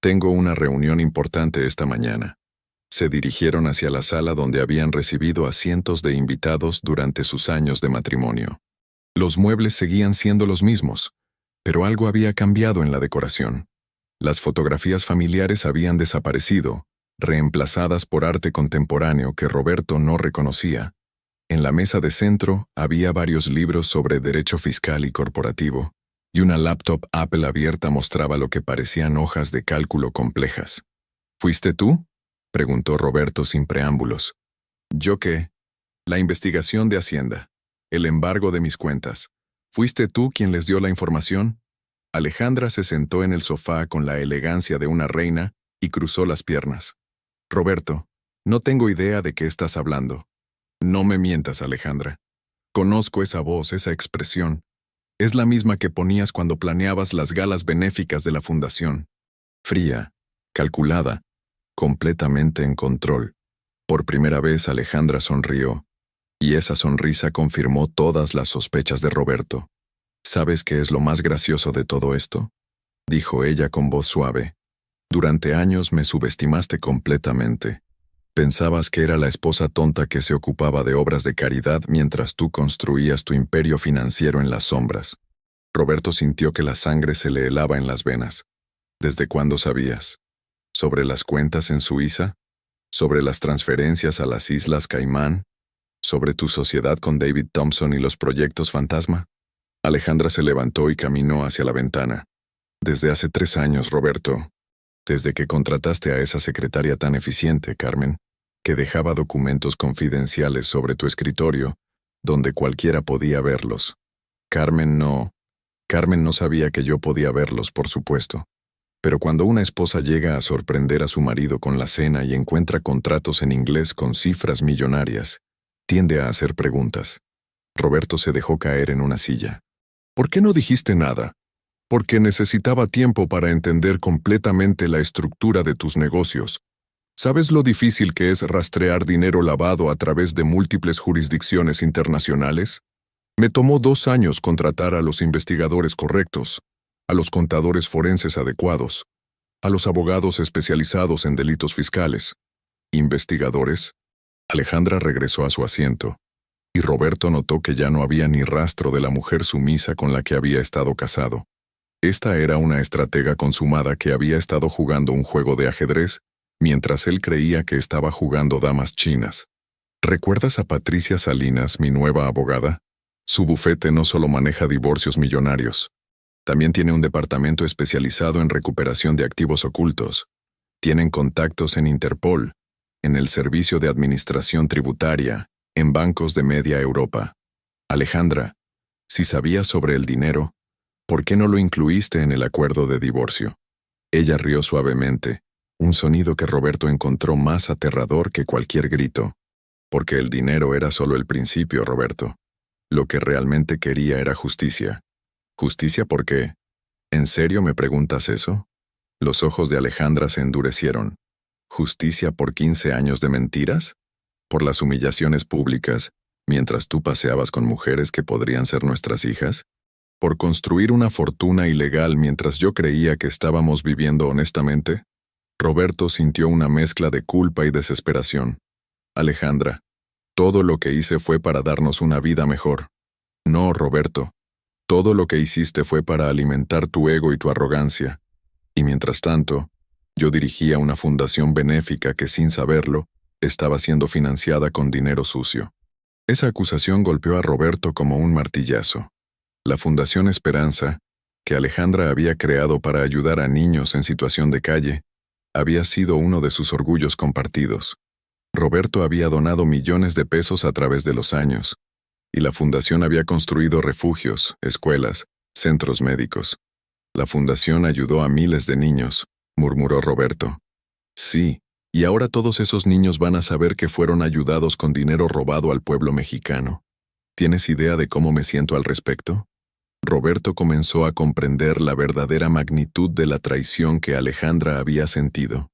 Tengo una reunión importante esta mañana. Se dirigieron hacia la sala donde habían recibido a cientos de invitados durante sus años de matrimonio. Los muebles seguían siendo los mismos, pero algo había cambiado en la decoración. Las fotografías familiares habían desaparecido, reemplazadas por arte contemporáneo que Roberto no reconocía. En la mesa de centro había varios libros sobre derecho fiscal y corporativo, y una laptop Apple abierta mostraba lo que parecían hojas de cálculo complejas. ¿Fuiste tú?, preguntó Roberto sin preámbulos. ¿Yo qué? La investigación de Hacienda. El embargo de mis cuentas. ¿Fuiste tú quien les dio la información? Alejandra se sentó en el sofá con la elegancia de una reina y cruzó las piernas. Roberto, no tengo idea de qué estás hablando. No me mientas, Alejandra. Conozco esa voz, esa expresión. Es la misma que ponías cuando planeabas las galas benéficas de la fundación. Fría, calculada, completamente en control. Por primera vez Alejandra sonrió, y esa sonrisa confirmó todas las sospechas de Roberto. ¿Sabes qué es lo más gracioso de todo esto?, dijo ella con voz suave. Durante años me subestimaste completamente. Pensabas que era la esposa tonta que se ocupaba de obras de caridad mientras tú construías tu imperio financiero en las sombras. Roberto sintió que la sangre se le helaba en las venas. ¿Desde cuándo sabías? ¿Sobre las cuentas en Suiza? ¿Sobre las transferencias a las Islas Caimán? ¿Sobre tu sociedad con David Thompson y los proyectos fantasma? Alejandra se levantó y caminó hacia la ventana. Desde hace 3 años, Roberto. Desde que contrataste a esa secretaria tan eficiente, Carmen, que dejaba documentos confidenciales sobre tu escritorio, donde cualquiera podía verlos. Carmen no sabía que yo podía verlos, por supuesto. Pero cuando una esposa llega a sorprender a su marido con la cena y encuentra contratos en inglés con cifras millonarias, tiende a hacer preguntas. Roberto se dejó caer en una silla. ¿Por qué no dijiste nada? Porque necesitaba tiempo para entender completamente la estructura de tus negocios. ¿Sabes lo difícil que es rastrear dinero lavado a través de múltiples jurisdicciones internacionales? Me tomó 2 años contratar a los investigadores correctos, a los contadores forenses adecuados, a los abogados especializados en delitos fiscales. ¿Investigadores? Alejandra regresó a su asiento, y Roberto notó que ya no había ni rastro de la mujer sumisa con la que había estado casado. Esta era una estratega consumada que había estado jugando un juego de ajedrez, mientras él creía que estaba jugando damas chinas. ¿Recuerdas a Patricia Salinas, mi nueva abogada? Su bufete no solo maneja divorcios millonarios. También tiene un departamento especializado en recuperación de activos ocultos. Tienen contactos en Interpol, en el Servicio de Administración Tributaria, en bancos de media Europa. Alejandra, si sabías sobre el dinero, ¿por qué no lo incluiste en el acuerdo de divorcio? Ella rió suavemente, un sonido que Roberto encontró más aterrador que cualquier grito. Porque el dinero era solo el principio, Roberto. Lo que realmente quería era justicia. ¿Justicia por qué? ¿En serio me preguntas eso? Los ojos de Alejandra se endurecieron. ¿Justicia por 15 años de mentiras? ¿Por las humillaciones públicas, mientras tú paseabas con mujeres que podrían ser nuestras hijas? ¿Por construir una fortuna ilegal mientras yo creía que estábamos viviendo honestamente? Roberto sintió una mezcla de culpa y desesperación. Alejandra, todo lo que hice fue para darnos una vida mejor. No, Roberto. Todo lo que hiciste fue para alimentar tu ego y tu arrogancia. Y mientras tanto, yo dirigía una fundación benéfica que, sin saberlo, estaba siendo financiada con dinero sucio. Esa acusación golpeó a Roberto como un martillazo. La Fundación Esperanza, que Alejandra había creado para ayudar a niños en situación de calle, había sido uno de sus orgullos compartidos. Roberto había donado millones de pesos a través de los años, y la fundación había construido refugios, escuelas, centros médicos. La fundación ayudó a miles de niños, murmuró Roberto. Sí, y ahora todos esos niños van a saber que fueron ayudados con dinero robado al pueblo mexicano. ¿Tienes idea de cómo me siento al respecto? Roberto comenzó a comprender la verdadera magnitud de la traición que Alejandra había sentido.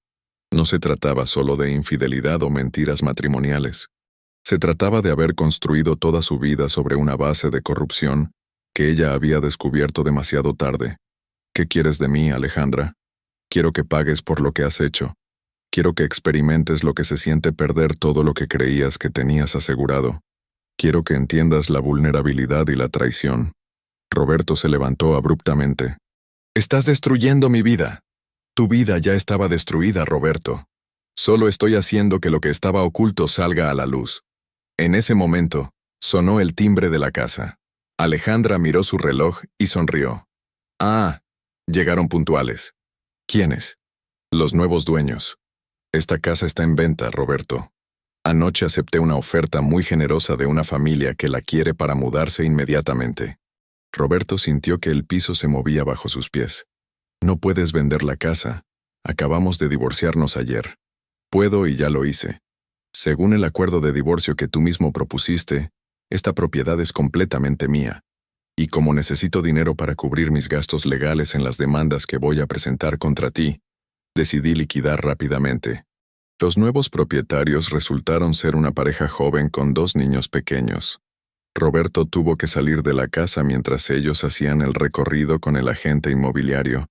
No se trataba solo de infidelidad o mentiras matrimoniales. Se trataba de haber construido toda su vida sobre una base de corrupción que ella había descubierto demasiado tarde. ¿Qué quieres de mí, Alejandra? Quiero que pagues por lo que has hecho. Quiero que experimentes lo que se siente perder todo lo que creías que tenías asegurado. Quiero que entiendas la vulnerabilidad y la traición. Roberto se levantó abruptamente. Estás destruyendo mi vida. Tu vida ya estaba destruida, Roberto. Solo estoy haciendo que lo que estaba oculto salga a la luz. En ese momento, sonó el timbre de la casa. Alejandra miró su reloj y sonrió. Ah, llegaron puntuales. ¿Quiénes? Los nuevos dueños. Esta casa está en venta, Roberto. Anoche acepté una oferta muy generosa de una familia que la quiere para mudarse inmediatamente. Roberto sintió que el piso se movía bajo sus pies. No puedes vender la casa. Acabamos de divorciarnos ayer. Puedo y ya lo hice. Según el acuerdo de divorcio que tú mismo propusiste, esta propiedad es completamente mía. Y como necesito dinero para cubrir mis gastos legales en las demandas que voy a presentar contra ti, decidí liquidar rápidamente. Los nuevos propietarios resultaron ser una pareja joven con 2 niños pequeños. Roberto tuvo que salir de la casa mientras ellos hacían el recorrido con el agente inmobiliario,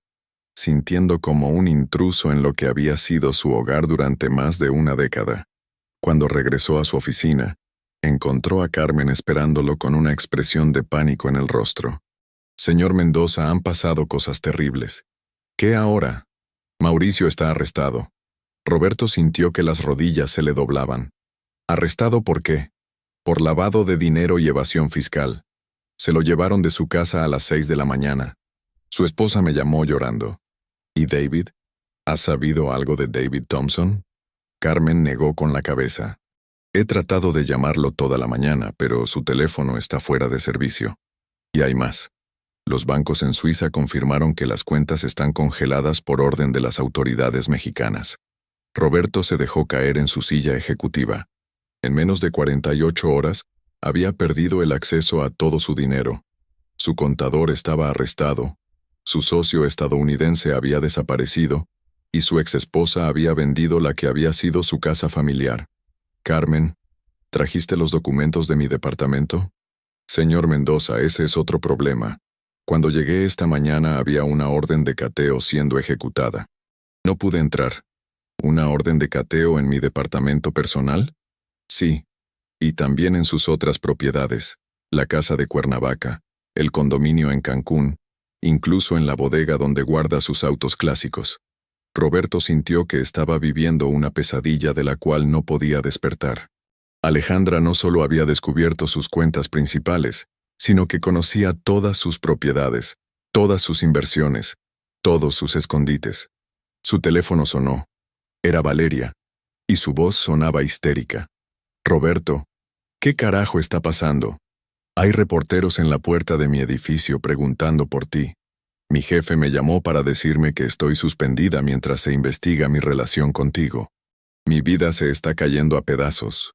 sintiendo como un intruso en lo que había sido su hogar durante más de una década. Cuando regresó a su oficina, encontró a Carmen esperándolo con una expresión de pánico en el rostro. Señor Mendoza, han pasado cosas terribles. ¿Qué ahora? Mauricio está arrestado. Roberto sintió que las rodillas se le doblaban. ¿Arrestado por qué? Por lavado de dinero y evasión fiscal. Se lo llevaron de su casa a las 6 de la mañana. Su esposa me llamó llorando. ¿Y David? ¿Has sabido algo de David Thompson? Carmen negó con la cabeza. He tratado de llamarlo toda la mañana, pero su teléfono está fuera de servicio. Y hay más. Los bancos en Suiza confirmaron que las cuentas están congeladas por orden de las autoridades mexicanas. Roberto se dejó caer en su silla ejecutiva. En menos de 48 horas, había perdido el acceso a todo su dinero. Su contador estaba arrestado, su socio estadounidense había desaparecido, y su exesposa había vendido la que había sido su casa familiar. Carmen, ¿trajiste los documentos de mi departamento? Señor Mendoza, ese es otro problema. Cuando llegué esta mañana había una orden de cateo siendo ejecutada. No pude entrar. ¿Una orden de cateo en mi departamento personal? Sí. Y también en sus otras propiedades, la casa de Cuernavaca, el condominio en Cancún, incluso en la bodega donde guarda sus autos clásicos. Roberto sintió que estaba viviendo una pesadilla de la cual no podía despertar. Alejandra no solo había descubierto sus cuentas principales, sino que conocía todas sus propiedades, todas sus inversiones, todos sus escondites. Su teléfono sonó. Era Valeria, y su voz sonaba histérica. Roberto, ¿qué carajo está pasando? Hay reporteros en la puerta de mi edificio preguntando por ti. Mi jefe me llamó para decirme que estoy suspendida mientras se investiga mi relación contigo. Mi vida se está cayendo a pedazos.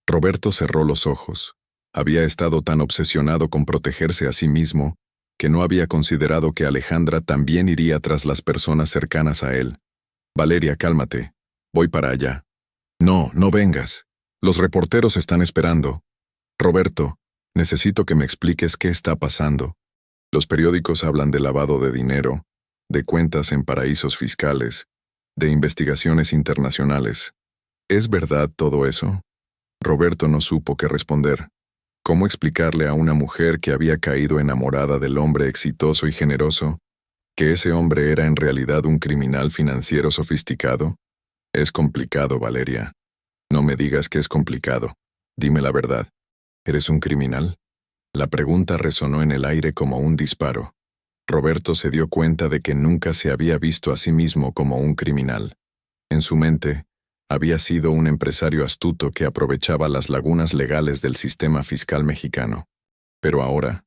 Roberto cerró los ojos. Había estado tan obsesionado con protegerse a sí mismo, que no había considerado que Alejandra también iría tras las personas cercanas a él. Valeria, cálmate. Voy para allá. No, no vengas. Los reporteros están esperando. Roberto, necesito que me expliques qué está pasando. Los periódicos hablan de lavado de dinero, de cuentas en paraísos fiscales, de investigaciones internacionales. ¿Es verdad todo eso? Roberto no supo qué responder. ¿Cómo explicarle a una mujer que había caído enamorada del hombre exitoso y generoso, que ese hombre era en realidad un criminal financiero sofisticado? Es complicado, Valeria. No me digas que es complicado. Dime la verdad. ¿Eres un criminal? La pregunta resonó en el aire como un disparo. Roberto se dio cuenta de que nunca se había visto a sí mismo como un criminal. En su mente, había sido un empresario astuto que aprovechaba las lagunas legales del sistema fiscal mexicano. Pero ahora,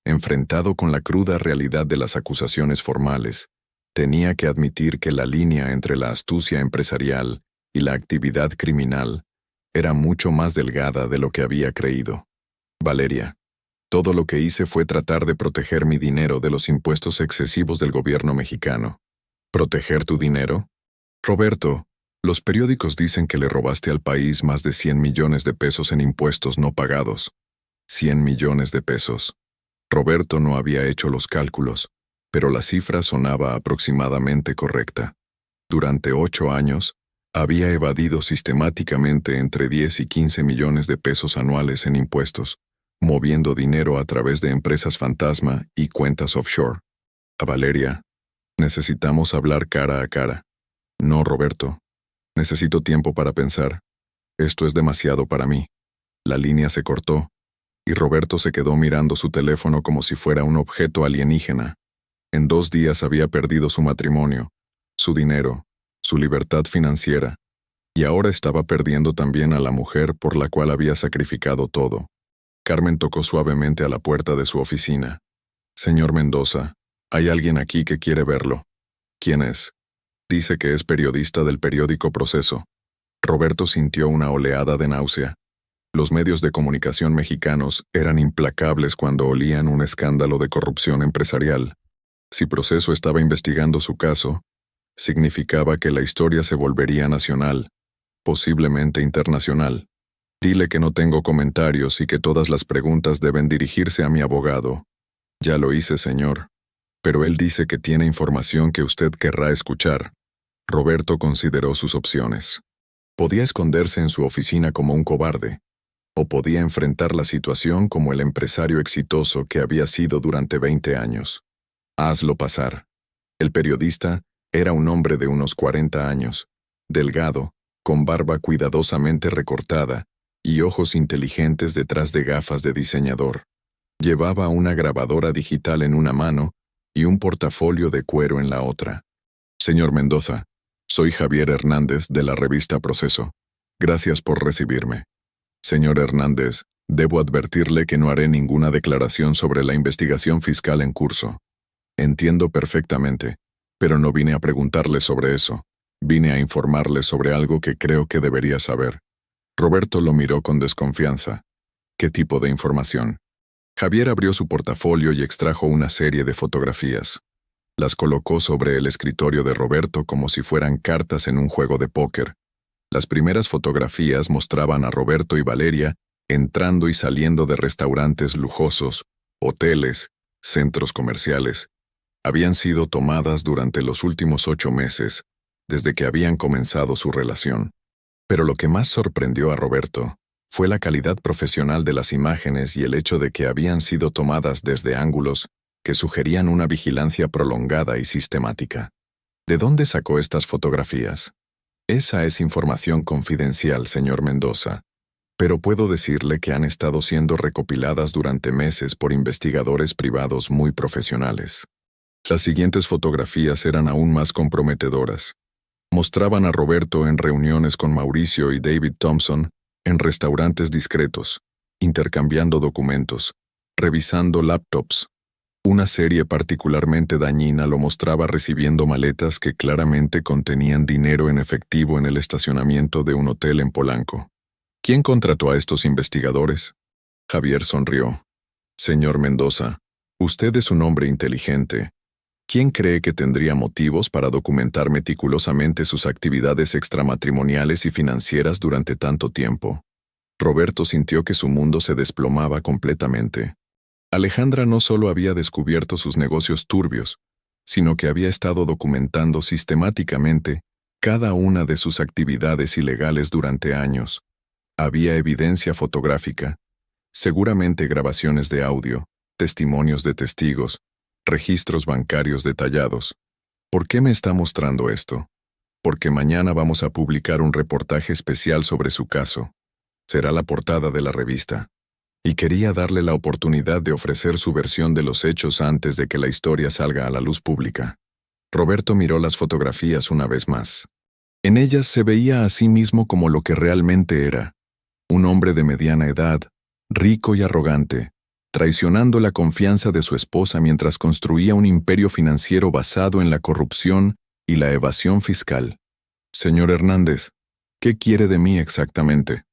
enfrentado con la cruda realidad de las acusaciones formales, tenía que admitir que la línea entre la astucia empresarial y la actividad criminal era mucho más delgada de lo que había creído. Valeria, todo lo que hice fue tratar de proteger mi dinero de los impuestos excesivos del gobierno mexicano. ¿Proteger tu dinero? Roberto, los periódicos dicen que le robaste al país más de 100 millones de pesos en impuestos no pagados. 100 millones de pesos. Roberto no había hecho los cálculos, pero la cifra sonaba aproximadamente correcta. Durante 8 años, había evadido sistemáticamente entre 10 y 15 millones de pesos anuales en impuestos, moviendo dinero a través de empresas fantasma y cuentas offshore. A Valeria, necesitamos hablar cara a cara. No, Roberto. Necesito tiempo para pensar. Esto es demasiado para mí. La línea se cortó, y Roberto se quedó mirando su teléfono como si fuera un objeto alienígena. En 2 días había perdido su matrimonio, su dinero, su libertad financiera, y ahora estaba perdiendo también a la mujer por la cual había sacrificado todo. Carmen tocó suavemente a la puerta de su oficina. Señor Mendoza, hay alguien aquí que quiere verlo. ¿Quién es? Dice que es periodista del periódico Proceso. Roberto sintió una oleada de náusea. Los medios de comunicación mexicanos eran implacables cuando olían un escándalo de corrupción empresarial. Si Proceso estaba investigando su caso, significaba que la historia se volvería nacional, posiblemente internacional. Dile que no tengo comentarios y que todas las preguntas deben dirigirse a mi abogado. Ya lo hice, señor. Pero él dice que tiene información que usted querrá escuchar. Roberto consideró sus opciones. Podía esconderse en su oficina como un cobarde, o podía enfrentar la situación como el empresario exitoso que había sido durante 20 años. Hazlo pasar. El periodista era un hombre de unos 40 años, delgado, con barba cuidadosamente recortada y ojos inteligentes detrás de gafas de diseñador. Llevaba una grabadora digital en una mano y un portafolio de cuero en la otra. Señor Mendoza, soy Javier Hernández de la revista Proceso. Gracias por recibirme. Señor Hernández, debo advertirle que no haré ninguna declaración sobre la investigación fiscal en curso. Entiendo perfectamente, pero no vine a preguntarle sobre eso. Vine a informarle sobre algo que creo que debería saber. Roberto lo miró con desconfianza. ¿Qué tipo de información? Javier abrió su portafolio y extrajo una serie de fotografías. Las colocó sobre el escritorio de Roberto como si fueran cartas en un juego de póker. Las primeras fotografías mostraban a Roberto y Valeria entrando y saliendo de restaurantes lujosos, hoteles, centros comerciales. Habían sido tomadas durante los últimos 8 meses, desde que habían comenzado su relación. Pero lo que más sorprendió a Roberto fue la calidad profesional de las imágenes y el hecho de que habían sido tomadas desde ángulos que sugerían una vigilancia prolongada y sistemática. ¿De dónde sacó estas fotografías? Esa es información confidencial, señor Mendoza, pero puedo decirle que han estado siendo recopiladas durante meses por investigadores privados muy profesionales. Las siguientes fotografías eran aún más comprometedoras. Mostraban a Roberto en reuniones con Mauricio y David Thompson en restaurantes discretos, intercambiando documentos, revisando laptops. Una serie particularmente dañina lo mostraba recibiendo maletas que claramente contenían dinero en efectivo en el estacionamiento de un hotel en Polanco. ¿Quién contrató a estos investigadores? Javier sonrió. Señor Mendoza, usted es un hombre inteligente. ¿Quién cree que tendría motivos para documentar meticulosamente sus actividades extramatrimoniales y financieras durante tanto tiempo? Roberto sintió que su mundo se desplomaba completamente. Alejandra no solo había descubierto sus negocios turbios, sino que había estado documentando sistemáticamente cada una de sus actividades ilegales durante años. Había evidencia fotográfica, seguramente grabaciones de audio, testimonios de testigos, registros bancarios detallados. ¿Por qué me está mostrando esto? Porque mañana vamos a publicar un reportaje especial sobre su caso. Será la portada de la revista. Y quería darle la oportunidad de ofrecer su versión de los hechos antes de que la historia salga a la luz pública. Roberto miró las fotografías una vez más. En ellas se veía a sí mismo como lo que realmente era: un hombre de mediana edad, rico y arrogante, traicionando la confianza de su esposa mientras construía un imperio financiero basado en la corrupción y la evasión fiscal. Señor Hernández, ¿qué quiere de mí exactamente?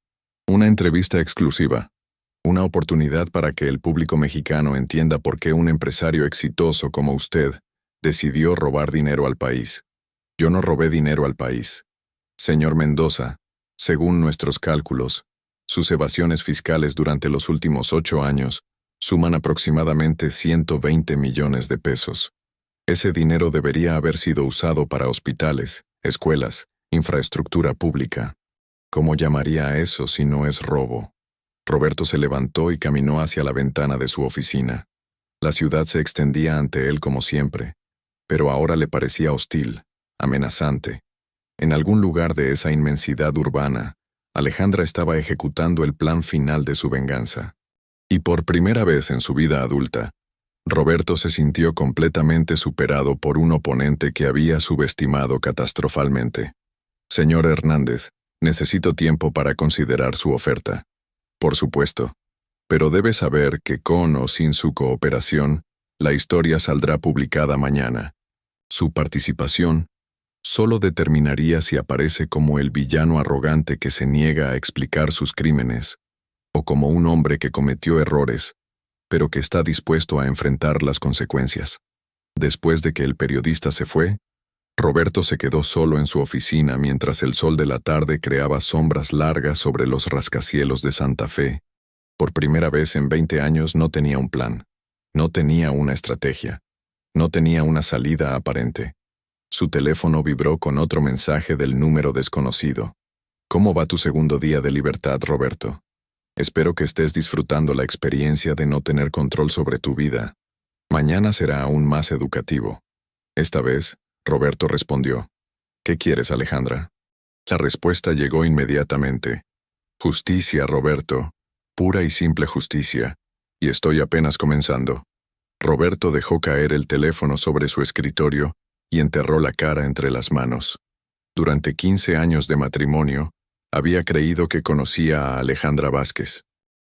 Una entrevista exclusiva. Una oportunidad para que el público mexicano entienda por qué un empresario exitoso como usted decidió robar dinero al país. Yo no robé dinero al país. Señor Mendoza, según nuestros cálculos, sus evasiones fiscales durante los últimos 8 años suman aproximadamente 120 millones de pesos. Ese dinero debería haber sido usado para hospitales, escuelas, infraestructura pública. ¿Cómo llamaría a eso si no es robo? Roberto se levantó y caminó hacia la ventana de su oficina. La ciudad se extendía ante él como siempre, pero ahora le parecía hostil, amenazante. En algún lugar de esa inmensidad urbana, Alejandra estaba ejecutando el plan final de su venganza. Y por primera vez en su vida adulta, Roberto se sintió completamente superado por un oponente que había subestimado catastrofalmente. Señor Hernández, necesito tiempo para considerar su oferta. Por supuesto, pero debe saber que con o sin su cooperación, la historia saldrá publicada mañana. Su participación solo determinaría si aparece como el villano arrogante que se niega a explicar sus crímenes, o como un hombre que cometió errores, pero que está dispuesto a enfrentar las consecuencias. Después de que el periodista se fue, Roberto se quedó solo en su oficina mientras el sol de la tarde creaba sombras largas sobre los rascacielos de Santa Fe. Por primera vez en 20 años no tenía un plan, no tenía una estrategia, no tenía una salida aparente. Su teléfono vibró con otro mensaje del número desconocido. ¿Cómo va tu segundo día de libertad, Roberto? Espero que estés disfrutando la experiencia de no tener control sobre tu vida. Mañana será aún más educativo. Esta vez, Roberto respondió. ¿Qué quieres, Alejandra? La respuesta llegó inmediatamente. Justicia, Roberto. Pura y simple justicia. Y estoy apenas comenzando. Roberto dejó caer el teléfono sobre su escritorio y enterró la cara entre las manos. Durante 15 años de matrimonio, había creído que conocía a Alejandra Vázquez.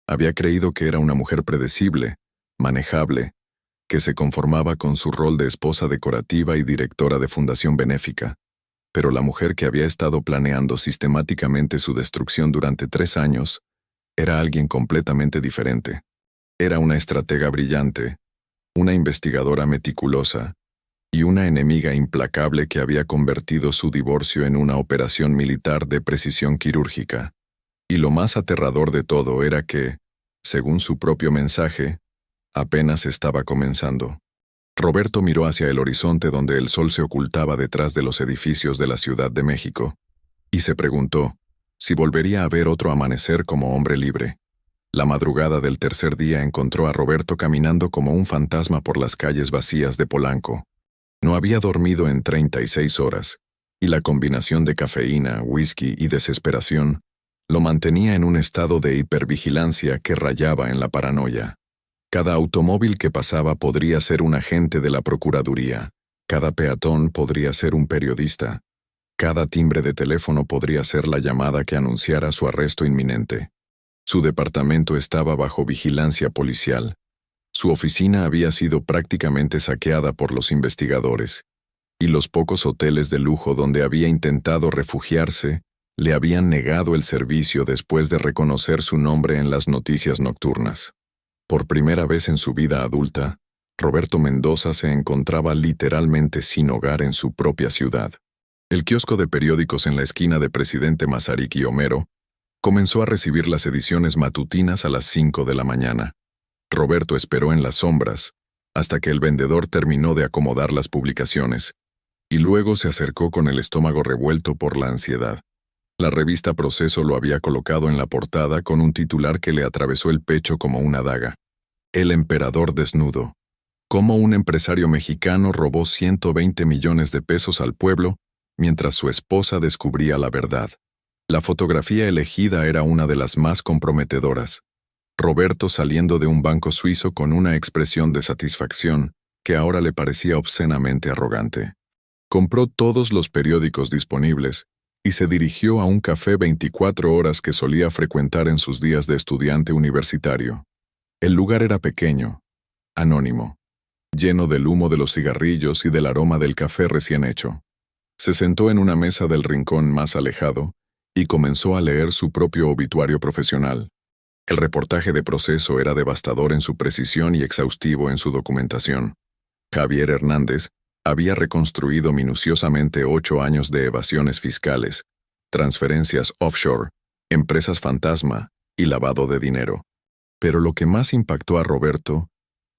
Había creído que era una mujer predecible, manejable, que se conformaba con su rol de esposa decorativa y directora de fundación benéfica. Pero la mujer que había estado planeando sistemáticamente su destrucción durante 3 años era alguien completamente diferente. Era una estratega brillante, una investigadora meticulosa y una enemiga implacable que había convertido su divorcio en una operación militar de precisión quirúrgica. Y lo más aterrador de todo era que, según su propio mensaje, apenas estaba comenzando. Roberto miró hacia el horizonte donde el sol se ocultaba detrás de los edificios de la Ciudad de México, y se preguntó si volvería a ver otro amanecer como hombre libre. La madrugada del tercer día encontró a Roberto caminando como un fantasma por las calles vacías de Polanco. No había dormido en 36 horas, y la combinación de cafeína, whisky y desesperación lo mantenía en un estado de hipervigilancia que rayaba en la paranoia. Cada automóvil que pasaba podría ser un agente de la Procuraduría, cada peatón podría ser un periodista, cada timbre de teléfono podría ser la llamada que anunciara su arresto inminente. Su departamento estaba bajo vigilancia policial. Su oficina había sido prácticamente saqueada por los investigadores, y los pocos hoteles de lujo donde había intentado refugiarse le habían negado el servicio después de reconocer su nombre en las noticias nocturnas. Por primera vez en su vida adulta, Roberto Mendoza se encontraba literalmente sin hogar en su propia ciudad. El kiosco de periódicos en la esquina de Presidente Masaryk y Homero comenzó a recibir las ediciones matutinas a las 5 de la mañana. Roberto esperó en las sombras hasta que el vendedor terminó de acomodar las publicaciones, y luego se acercó con el estómago revuelto por la ansiedad. La revista Proceso lo había colocado en la portada con un titular que le atravesó el pecho como una daga. El emperador desnudo. Cómo un empresario mexicano robó 120 millones de pesos al pueblo mientras su esposa descubría la verdad. La fotografía elegida era una de las más comprometedoras. Roberto saliendo de un banco suizo con una expresión de satisfacción que ahora le parecía obscenamente arrogante. Compró todos los periódicos disponibles y se dirigió a un café 24 horas que solía frecuentar en sus días de estudiante universitario. El lugar era pequeño, anónimo, lleno del humo de los cigarrillos y del aroma del café recién hecho. Se sentó en una mesa del rincón más alejado y comenzó a leer su propio obituario profesional. El reportaje de Proceso era devastador en su precisión y exhaustivo en su documentación. Javier Hernández había reconstruido minuciosamente 8 años de evasiones fiscales, transferencias offshore, empresas fantasma y lavado de dinero. Pero lo que más impactó a Roberto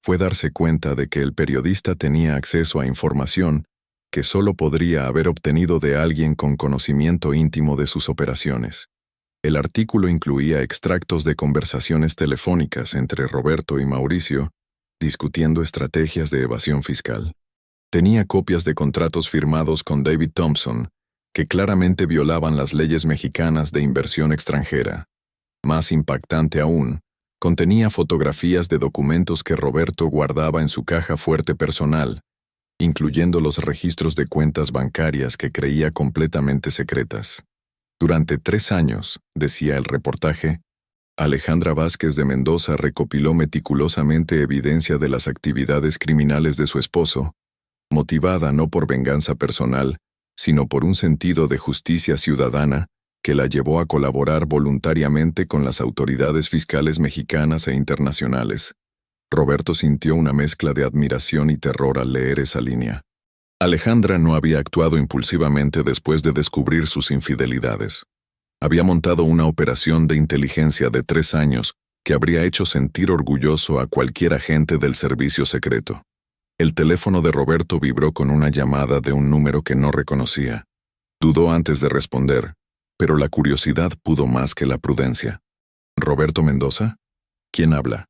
fue darse cuenta de que el periodista tenía acceso a información que solo podría haber obtenido de alguien con conocimiento íntimo de sus operaciones. El artículo incluía extractos de conversaciones telefónicas entre Roberto y Mauricio, discutiendo estrategias de evasión fiscal. Tenía copias de contratos firmados con David Thompson, que claramente violaban las leyes mexicanas de inversión extranjera. Más impactante aún, contenía fotografías de documentos que Roberto guardaba en su caja fuerte personal, incluyendo los registros de cuentas bancarias que creía completamente secretas. Durante 3 años, decía el reportaje, Alejandra Vázquez de Mendoza recopiló meticulosamente evidencia de las actividades criminales de su esposo, motivada no por venganza personal, sino por un sentido de justicia ciudadana que la llevó a colaborar voluntariamente con las autoridades fiscales mexicanas e internacionales. Roberto sintió una mezcla de admiración y terror al leer esa línea. Alejandra no había actuado impulsivamente después de descubrir sus infidelidades. Había montado una operación de inteligencia de 3 años que habría hecho sentir orgulloso a cualquier agente del servicio secreto. El teléfono de Roberto vibró con una llamada de un número que no reconocía. Dudó antes de responder, pero la curiosidad pudo más que la prudencia. ¿Roberto Mendoza? ¿Quién habla?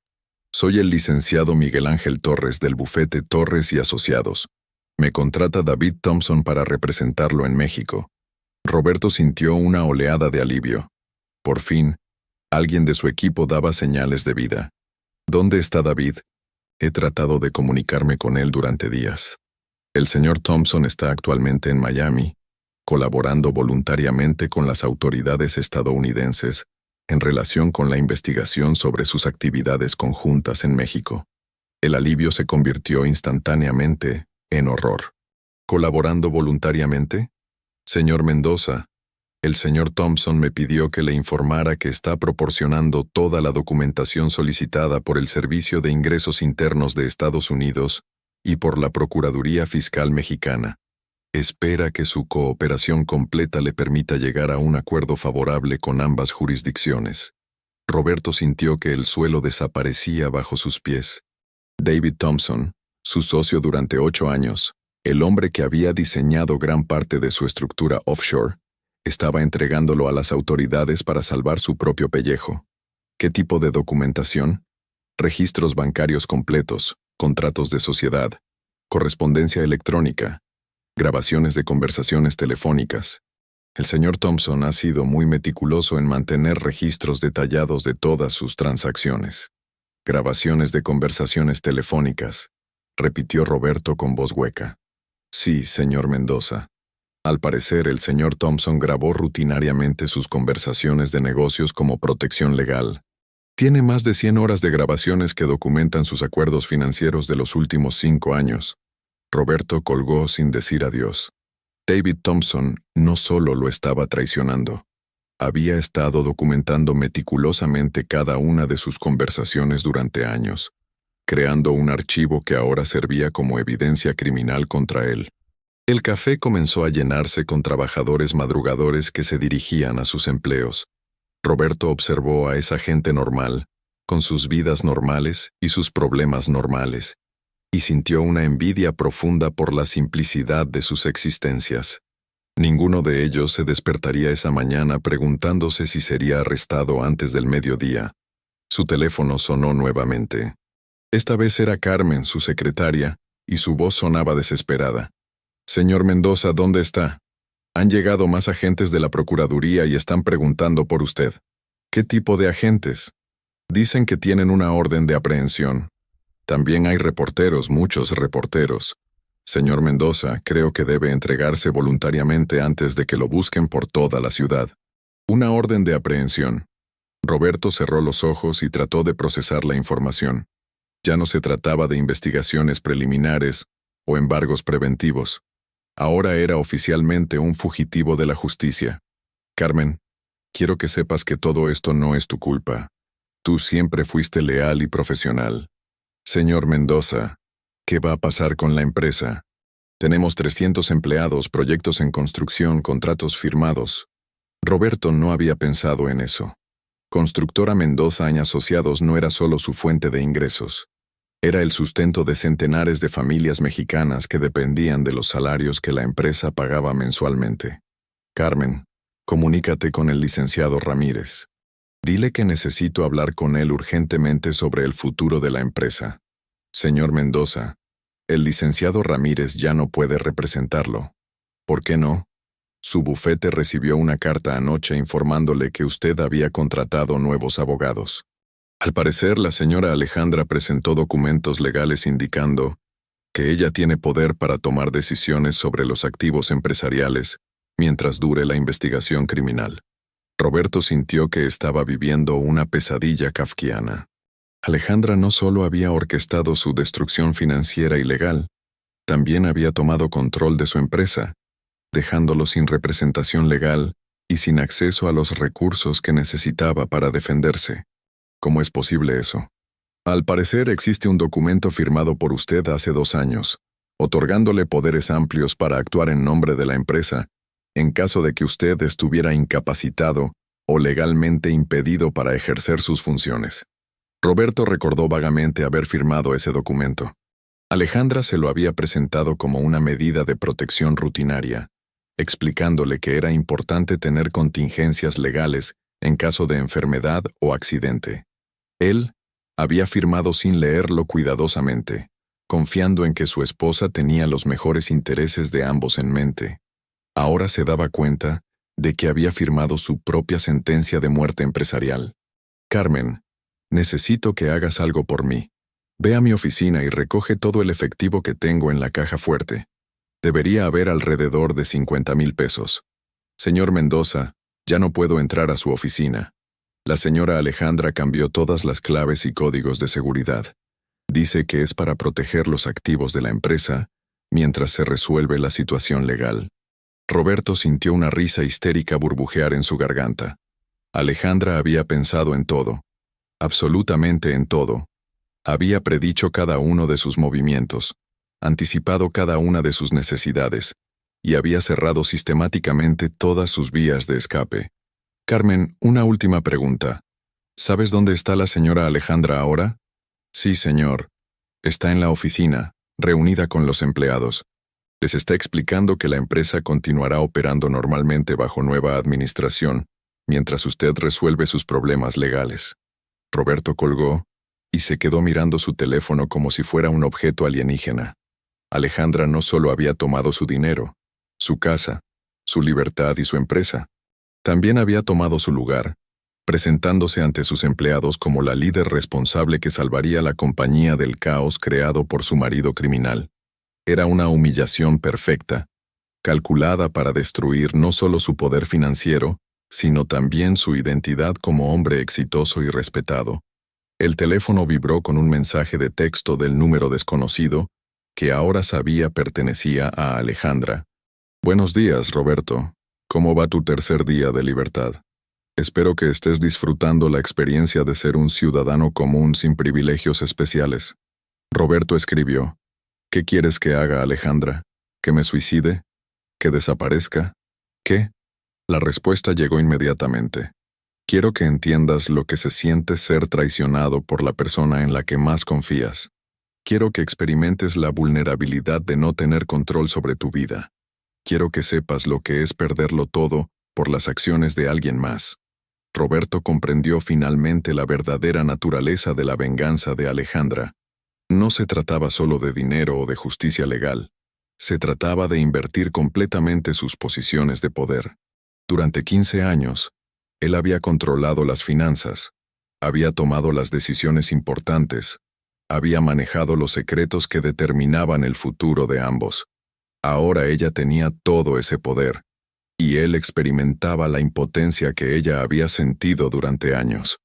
Soy el licenciado Miguel Ángel Torres del bufete Torres y Asociados. Me contrata David Thompson para representarlo en México. Roberto sintió una oleada de alivio. Por fin, alguien de su equipo daba señales de vida. ¿Dónde está David? He tratado de comunicarme con él durante días. El señor Thompson está actualmente en Miami, colaborando voluntariamente con las autoridades estadounidenses en relación con la investigación sobre sus actividades conjuntas en México. El alivio se convirtió instantáneamente en horror. ¿Colaborando voluntariamente? Señor Mendoza, El señor Thompson me pidió que le informara que está proporcionando toda la documentación solicitada por el Servicio de Ingresos Internos de Estados Unidos y por la Procuraduría Fiscal Mexicana. Espera que su cooperación completa le permita llegar a un acuerdo favorable con ambas jurisdicciones. Roberto sintió que el suelo desaparecía bajo sus pies. David Thompson, su socio durante 8 años, el hombre que había diseñado gran parte de su estructura offshore, estaba entregándolo a las autoridades para salvar su propio pellejo. ¿Qué tipo de documentación? Registros bancarios completos, contratos de sociedad, correspondencia electrónica, grabaciones de conversaciones telefónicas. El señor Thompson ha sido muy meticuloso en mantener registros detallados de todas sus transacciones. Grabaciones de conversaciones telefónicas, repitió Roberto con voz hueca. Sí, señor Mendoza. Al parecer, el señor Thompson grabó rutinariamente sus conversaciones de negocios como protección legal. Tiene más de 100 horas de grabaciones que documentan sus acuerdos financieros de los últimos 5 años. Roberto colgó sin decir adiós. David Thompson no solo lo estaba traicionando. Había estado documentando meticulosamente cada una de sus conversaciones durante años, creando un archivo que ahora servía como evidencia criminal contra él. El café comenzó a llenarse con trabajadores madrugadores que se dirigían a sus empleos. Roberto observó a esa gente normal, con sus vidas normales y sus problemas normales, y sintió una envidia profunda por la simplicidad de sus existencias. Ninguno de ellos se despertaría esa mañana preguntándose si sería arrestado antes del mediodía. Su teléfono sonó nuevamente. Esta vez era Carmen, su secretaria, y su voz sonaba desesperada. «Señor Mendoza, ¿dónde está? Han llegado más agentes de la Procuraduría y están preguntando por usted». «¿Qué tipo de agentes?» «Dicen que tienen una orden de aprehensión. También hay reporteros, muchos reporteros. Señor Mendoza, creo que debe entregarse voluntariamente antes de que lo busquen por toda la ciudad». «Una orden de aprehensión». Roberto cerró los ojos y trató de procesar la información. Ya no se trataba de investigaciones preliminares o embargos preventivos. Ahora era oficialmente un fugitivo de la justicia. «Carmen, quiero que sepas que todo esto no es tu culpa. Tú siempre fuiste leal y profesional. Señor Mendoza, ¿qué va a pasar con la empresa? Tenemos 300 empleados, proyectos en construcción, contratos firmados». Roberto no había pensado en eso. Constructora Mendoza y Asociados no era solo su fuente de ingresos. Era el sustento de centenares de familias mexicanas que dependían de los salarios que la empresa pagaba mensualmente. «Carmen, comunícate con el licenciado Ramírez. Dile que necesito hablar con él urgentemente sobre el futuro de la empresa. Señor Mendoza, el licenciado Ramírez ya no puede representarlo». «¿Por qué no?» «Su bufete recibió una carta anoche informándole que usted había contratado nuevos abogados. Al parecer, la señora Alejandra presentó documentos legales indicando que ella tiene poder para tomar decisiones sobre los activos empresariales mientras dure la investigación criminal». Roberto sintió que estaba viviendo una pesadilla kafkiana. Alejandra no solo había orquestado su destrucción financiera y legal, también había tomado control de su empresa, dejándolo sin representación legal y sin acceso a los recursos que necesitaba para defenderse. ¿Cómo es posible eso? Al parecer existe un documento firmado por usted hace 2 años, otorgándole poderes amplios para actuar en nombre de la empresa, en caso de que usted estuviera incapacitado o legalmente impedido para ejercer sus funciones. Roberto recordó vagamente haber firmado ese documento. Alejandra se lo había presentado como una medida de protección rutinaria, explicándole que era importante tener contingencias legales en caso de enfermedad o accidente. Él había firmado sin leerlo cuidadosamente, confiando en que su esposa tenía los mejores intereses de ambos en mente. Ahora se daba cuenta de que había firmado su propia sentencia de muerte empresarial. «Carmen, necesito que hagas algo por mí. Ve a mi oficina y recoge todo el efectivo que tengo en la caja fuerte. Debería haber alrededor de 50,000 pesos. Señor Mendoza, ya no puedo entrar a su oficina. La señora Alejandra cambió todas las claves y códigos de seguridad. Dice que es para proteger los activos de la empresa mientras se resuelve la situación legal. Roberto sintió una risa histérica burbujear en su garganta. Alejandra había pensado en todo, absolutamente en todo. Había predicho cada uno de sus movimientos, anticipado cada una de sus necesidades, y había cerrado sistemáticamente todas sus vías de escape. Carmen, una última pregunta. ¿Sabes dónde está la señora Alejandra ahora? Sí, señor. Está en la oficina, reunida con los empleados. Les está explicando que la empresa continuará operando normalmente bajo nueva administración, mientras usted resuelve sus problemas legales. Roberto colgó y se quedó mirando su teléfono como si fuera un objeto alienígena. Alejandra no solo había tomado su dinero, su casa, su libertad y su empresa. También había tomado su lugar, presentándose ante sus empleados como la líder responsable que salvaría la compañía del caos creado por su marido criminal. Era una humillación perfecta, calculada para destruir no solo su poder financiero, sino también su identidad como hombre exitoso y respetado. El teléfono vibró con un mensaje de texto del número desconocido, que ahora sabía pertenecía a Alejandra. Buenos días, Roberto. ¿Cómo va tu tercer día de libertad? Espero que estés disfrutando la experiencia de ser un ciudadano común sin privilegios especiales. Roberto escribió: ¿Qué quieres que haga, Alejandra? ¿Que me suicide? ¿Que desaparezca? ¿Qué? La respuesta llegó inmediatamente. Quiero que entiendas lo que se siente ser traicionado por la persona en la que más confías. Quiero que experimentes la vulnerabilidad de no tener control sobre tu vida. Quiero que sepas lo que es perderlo todo por las acciones de alguien más. Roberto comprendió finalmente la verdadera naturaleza de la venganza de Alejandra. No se trataba solo de dinero o de justicia legal. Se trataba de invertir completamente sus posiciones de poder. Durante 15 años, él había controlado las finanzas, había tomado las decisiones importantes, había manejado los secretos que determinaban el futuro de ambos. Ahora ella tenía todo ese poder, y él experimentaba la impotencia que ella había sentido durante años.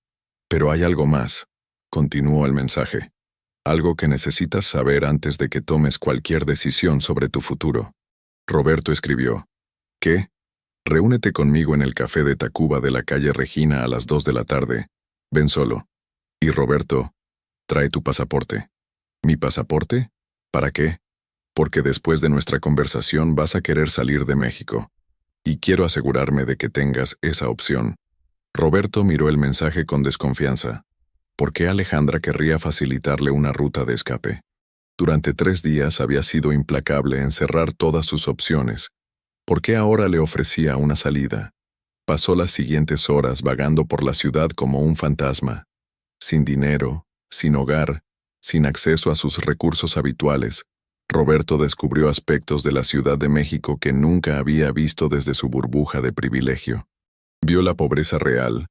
Pero hay algo más, continuó el mensaje. Algo que necesitas saber antes de que tomes cualquier decisión sobre tu futuro. Roberto escribió: ¿Qué? Reúnete conmigo en el café de Tacuba de la calle Regina a las 2 de la tarde. Ven solo. Y Roberto, trae tu pasaporte. ¿Mi pasaporte? ¿Para qué? Porque después de nuestra conversación vas a querer salir de México. Y quiero asegurarme de que tengas esa opción. Roberto miró el mensaje con desconfianza. ¿Por qué Alejandra querría facilitarle una ruta de escape? Durante 3 días había sido implacable en cerrar todas sus opciones. ¿Por qué ahora le ofrecía una salida? Pasó las siguientes horas vagando por la ciudad como un fantasma. Sin dinero, sin hogar, sin acceso a sus recursos habituales, Roberto descubrió aspectos de la Ciudad de México que nunca había visto desde su burbuja de privilegio. Vio la pobreza real,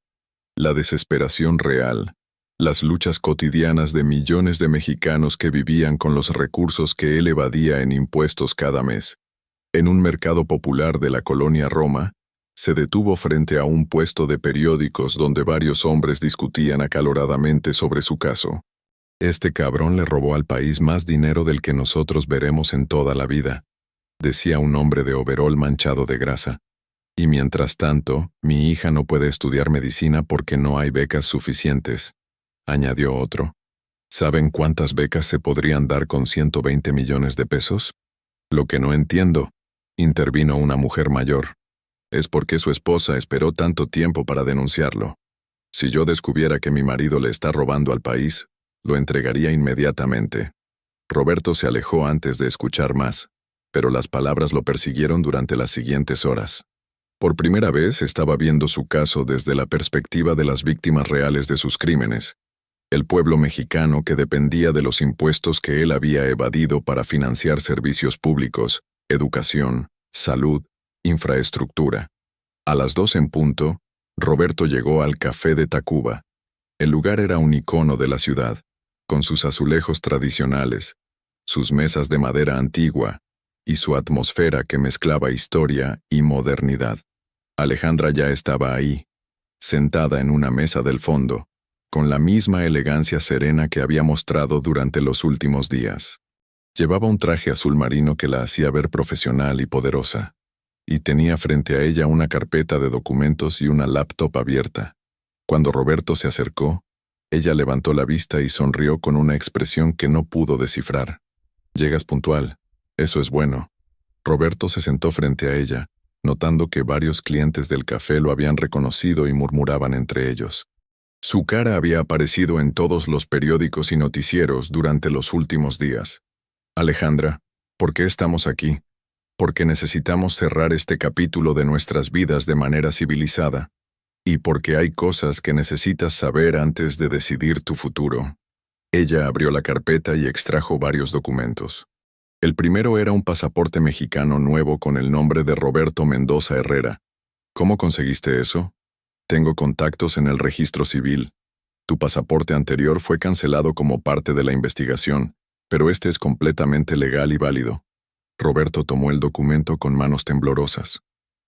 la desesperación real, las luchas cotidianas de millones de mexicanos que vivían con los recursos que él evadía en impuestos cada mes. En un mercado popular de la colonia Roma, se detuvo frente a un puesto de periódicos donde varios hombres discutían acaloradamente sobre su caso. Este cabrón le robó al país más dinero del que nosotros veremos en toda la vida, decía un hombre de overol manchado de grasa. Y mientras tanto, mi hija no puede estudiar medicina porque no hay becas suficientes, añadió otro. ¿Saben cuántas becas se podrían dar con 120 millones de pesos? Lo que no entiendo, intervino una mujer mayor, es por qué su esposa esperó tanto tiempo para denunciarlo. Si yo descubriera que mi marido le está robando al país, lo entregaría inmediatamente. Roberto se alejó antes de escuchar más, pero las palabras lo persiguieron durante las siguientes horas. Por primera vez estaba viendo su caso desde la perspectiva de las víctimas reales de sus crímenes, el pueblo mexicano que dependía de los impuestos que él había evadido para financiar servicios públicos, educación, salud, infraestructura. A las 2 en punto, Roberto llegó al café de Tacuba. El lugar era un icono de la ciudad, con sus azulejos tradicionales, sus mesas de madera antigua y su atmósfera que mezclaba historia y modernidad. Alejandra ya estaba ahí, sentada en una mesa del fondo, con la misma elegancia serena que había mostrado durante los últimos días. Llevaba un traje azul marino que la hacía ver profesional y poderosa. y tenía frente a ella una carpeta de documentos y una laptop abierta. Cuando Roberto se acercó, ella levantó la vista y sonrió con una expresión que no pudo descifrar. «Llegas puntual. Eso es bueno». Roberto se sentó frente a ella, notando que varios clientes del café lo habían reconocido y murmuraban entre ellos. Su cara había aparecido en todos los periódicos y noticieros durante los últimos días. «Alejandra, ¿por qué estamos aquí? Porque necesitamos cerrar este capítulo de nuestras vidas de manera civilizada. Y porque hay cosas que necesitas saber antes de decidir tu futuro». Ella abrió la carpeta y extrajo varios documentos. El primero era un pasaporte mexicano nuevo con el nombre de Roberto Mendoza Herrera. «¿Cómo conseguiste eso?» «Tengo contactos en el registro civil. Tu pasaporte anterior fue cancelado como parte de la investigación, pero este es completamente legal y válido». Roberto tomó el documento con manos temblorosas.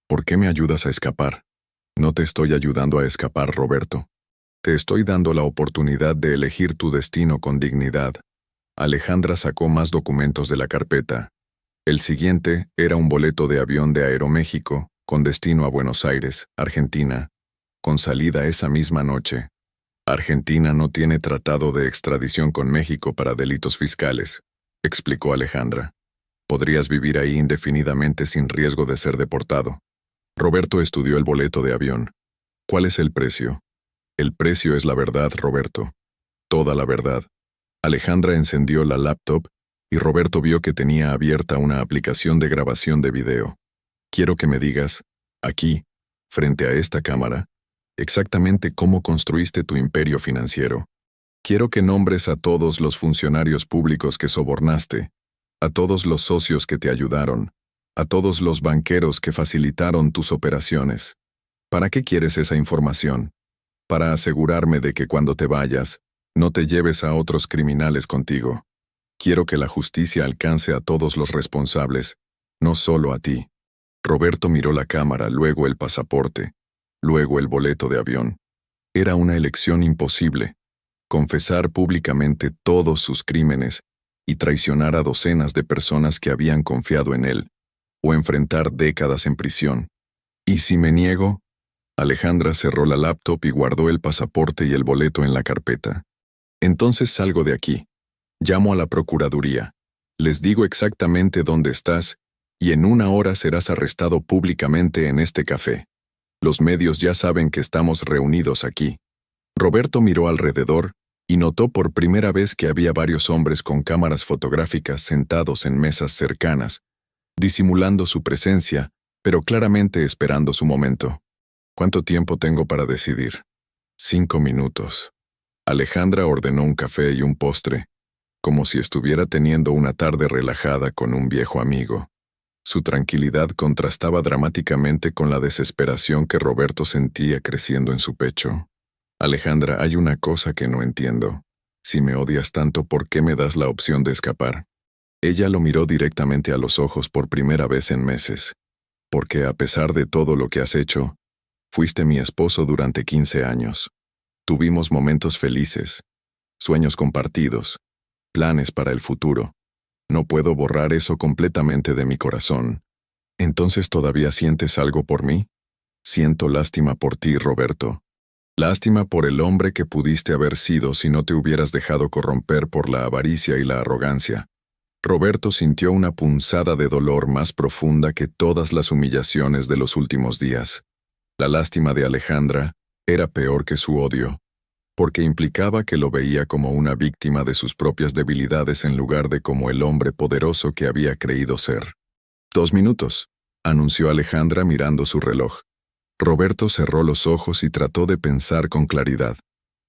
«¿Por qué me ayudas a escapar?» «No te estoy ayudando a escapar, Roberto. Te estoy dando la oportunidad de elegir tu destino con dignidad». Alejandra sacó más documentos de la carpeta. El siguiente era un boleto de avión de Aeroméxico, con destino a Buenos Aires, Argentina, con salida esa misma noche. «Argentina no tiene tratado de extradición con México para delitos fiscales», explicó Alejandra. «Podrías vivir ahí indefinidamente sin riesgo de ser deportado». Roberto estudió el boleto de avión. «¿Cuál es el precio?» «El precio es la verdad, Roberto. Toda la verdad». Alejandra encendió la laptop y Roberto vio que tenía abierta una aplicación de grabación de video. «Quiero que me digas, aquí, frente a esta cámara, exactamente cómo construiste tu imperio financiero. Quiero que nombres a todos los funcionarios públicos que sobornaste, a todos los socios que te ayudaron, a todos los banqueros que facilitaron tus operaciones. ¿Para qué quieres esa información? Para asegurarme de que cuando te vayas, no te lleves a otros criminales contigo. Quiero que la justicia alcance a todos los responsables, no solo a ti». Roberto miró la cámara, luego el pasaporte, luego el boleto de avión. Era una elección imposible: confesar públicamente todos sus crímenes y traicionar a docenas de personas que habían confiado en él, o enfrentar décadas en prisión. «¿Y si me niego?» Alejandra cerró la laptop y guardó el pasaporte y el boleto en la carpeta. «Entonces salgo de aquí. Llamo a la Procuraduría. Les digo exactamente dónde estás, y en 1 hora serás arrestado públicamente en este café. Los medios ya saben que estamos reunidos aquí». Roberto miró alrededor y notó por primera vez que había varios hombres con cámaras fotográficas sentados en mesas cercanas, disimulando su presencia, pero claramente esperando su momento. «¿Cuánto tiempo tengo para decidir?» «5 minutos». Alejandra ordenó un café y un postre, como si estuviera teniendo una tarde relajada con un viejo amigo. Su tranquilidad contrastaba dramáticamente con la desesperación que Roberto sentía creciendo en su pecho. «Alejandra, hay una cosa que no entiendo. Si me odias tanto, ¿por qué me das la opción de escapar?» Ella lo miró directamente a los ojos por primera vez en meses. «Porque a pesar de todo lo que has hecho, fuiste mi esposo durante 15 años. Tuvimos momentos felices, sueños compartidos, planes para el futuro. No puedo borrar eso completamente de mi corazón. ¿Entonces todavía sientes algo por mí?» «Siento lástima por ti, Roberto. Lástima por el hombre que pudiste haber sido si no te hubieras dejado corromper por la avaricia y la arrogancia». Roberto sintió una punzada de dolor más profunda que todas las humillaciones de los últimos días. La lástima de Alejandra era peor que su odio, porque implicaba que lo veía como una víctima de sus propias debilidades en lugar de como el hombre poderoso que había creído ser. 2 minutos, anunció Alejandra mirando su reloj. Roberto cerró los ojos y trató de pensar con claridad.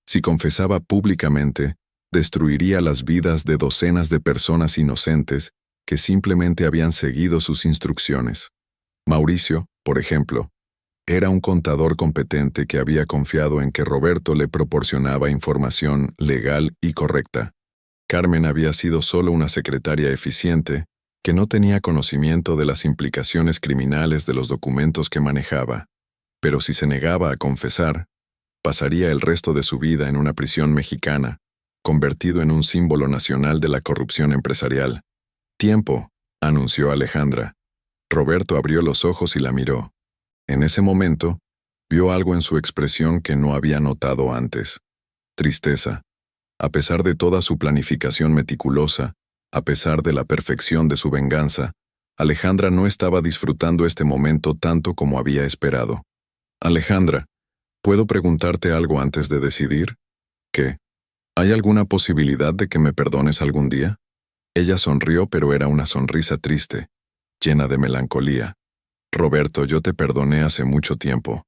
Si confesaba públicamente, destruiría las vidas de docenas de personas inocentes que simplemente habían seguido sus instrucciones. Mauricio, por ejemplo, era un contador competente que había confiado en que Roberto le proporcionaba información legal y correcta. Carmen había sido solo una secretaria eficiente que no tenía conocimiento de las implicaciones criminales de los documentos que manejaba. Pero si se negaba a confesar, pasaría el resto de su vida en una prisión mexicana, convertido en un símbolo nacional de la corrupción empresarial. «Tiempo», anunció Alejandra. Roberto abrió los ojos y la miró. En ese momento, vio algo en su expresión que no había notado antes. Tristeza. A pesar de toda su planificación meticulosa, a pesar de la perfección de su venganza, Alejandra no estaba disfrutando este momento tanto como había esperado. Alejandra, ¿puedo preguntarte algo antes de decidir? ¿Qué? ¿Hay alguna posibilidad de que me perdones algún día? Ella sonrió, pero era una sonrisa triste, llena de melancolía. Roberto, yo te perdoné hace mucho tiempo.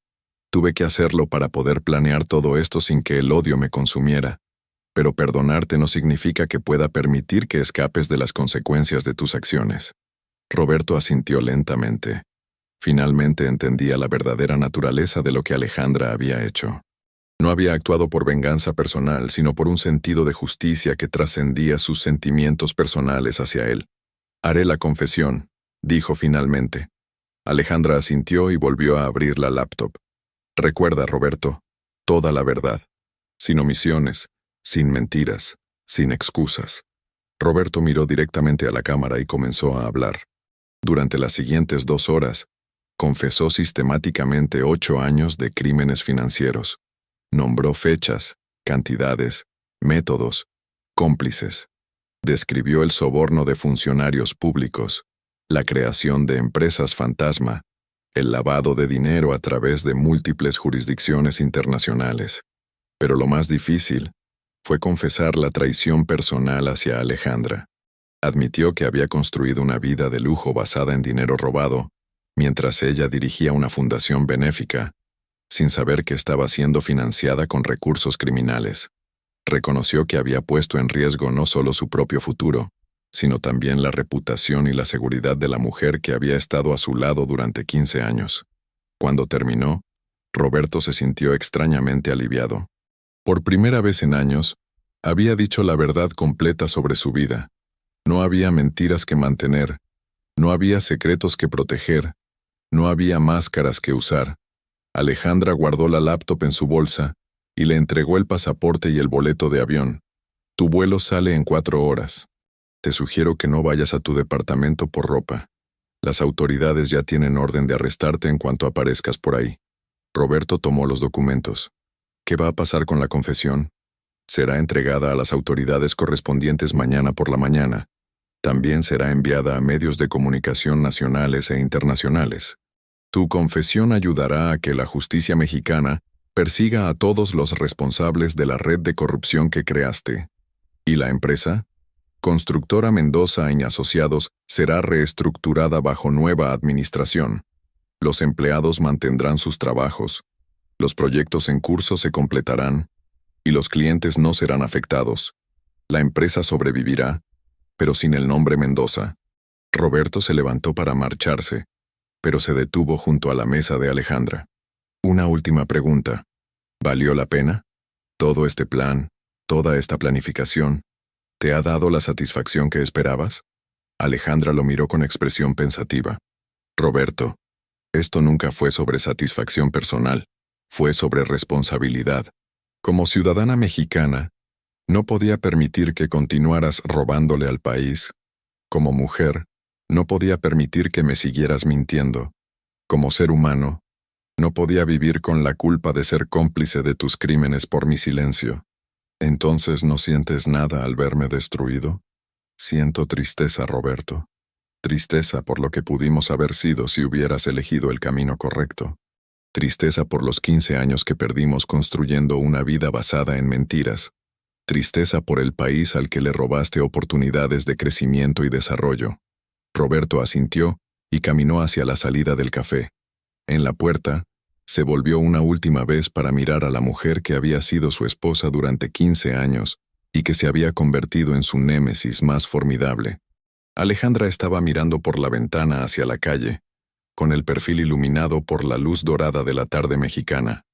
Tuve que hacerlo para poder planear todo esto sin que el odio me consumiera. Pero perdonarte no significa que pueda permitir que escapes de las consecuencias de tus acciones. Roberto asintió lentamente. Finalmente entendía la verdadera naturaleza de lo que Alejandra había hecho. No había actuado por venganza personal, sino por un sentido de justicia que trascendía sus sentimientos personales hacia él. Haré la confesión, dijo finalmente. Alejandra asintió y volvió a abrir la laptop. Recuerda, Roberto, toda la verdad. Sin omisiones, sin mentiras, sin excusas. Roberto miró directamente a la cámara y comenzó a hablar. Durante las siguientes 2 horas, confesó sistemáticamente 8 años de crímenes financieros. Nombró fechas, cantidades, métodos, cómplices. Describió el soborno de funcionarios públicos, la creación de empresas fantasma, el lavado de dinero a través de múltiples jurisdicciones internacionales. Pero lo más difícil fue confesar la traición personal hacia Alejandra. Admitió que había construido una vida de lujo basada en dinero robado, mientras ella dirigía una fundación benéfica, sin saber que estaba siendo financiada con recursos criminales. Reconoció que había puesto en riesgo no solo su propio futuro, sino también la reputación y la seguridad de la mujer que había estado a su lado durante 15 años. Cuando terminó, Roberto se sintió extrañamente aliviado. Por primera vez en años, había dicho la verdad completa sobre su vida. No había mentiras que mantener, no había secretos que proteger, no había máscaras que usar. Alejandra guardó la laptop en su bolsa y le entregó el pasaporte y el boleto de avión. Tu vuelo sale en 4 horas. Te sugiero que no vayas a tu departamento por ropa. Las autoridades ya tienen orden de arrestarte en cuanto aparezcas por ahí. Roberto tomó los documentos. ¿Qué va a pasar con la confesión? Será entregada a las autoridades correspondientes mañana por la mañana. También será enviada a medios de comunicación nacionales e internacionales. Tu confesión ayudará a que la justicia mexicana persiga a todos los responsables de la red de corrupción que creaste. ¿Y la empresa? Constructora Mendoza y Asociados será reestructurada bajo nueva administración. Los empleados mantendrán sus trabajos, los proyectos en curso se completarán, y los clientes no serán afectados. La empresa sobrevivirá, pero sin el nombre Mendoza. Roberto se levantó para marcharse, pero se detuvo junto a la mesa de Alejandra. Una última pregunta. ¿Valió la pena? ¿Todo este plan, toda esta planificación, te ha dado la satisfacción que esperabas? Alejandra lo miró con expresión pensativa. Roberto, esto nunca fue sobre satisfacción personal, fue sobre responsabilidad. Como ciudadana mexicana, no podía permitir que continuaras robándole al país. Como mujer, no podía permitir que me siguieras mintiendo. Como ser humano, no podía vivir con la culpa de ser cómplice de tus crímenes por mi silencio. ¿Entonces no sientes nada al verme destruido? Siento tristeza, Roberto. Tristeza por lo que pudimos haber sido si hubieras elegido el camino correcto. Tristeza por los 15 años que perdimos construyendo una vida basada en mentiras. Tristeza por el país al que le robaste oportunidades de crecimiento y desarrollo. Roberto asintió y caminó hacia la salida del café. En la puerta, se volvió una última vez para mirar a la mujer que había sido su esposa durante 15 años y que se había convertido en su némesis más formidable. Alejandra estaba mirando por la ventana hacia la calle, con el perfil iluminado por la luz dorada de la tarde mexicana.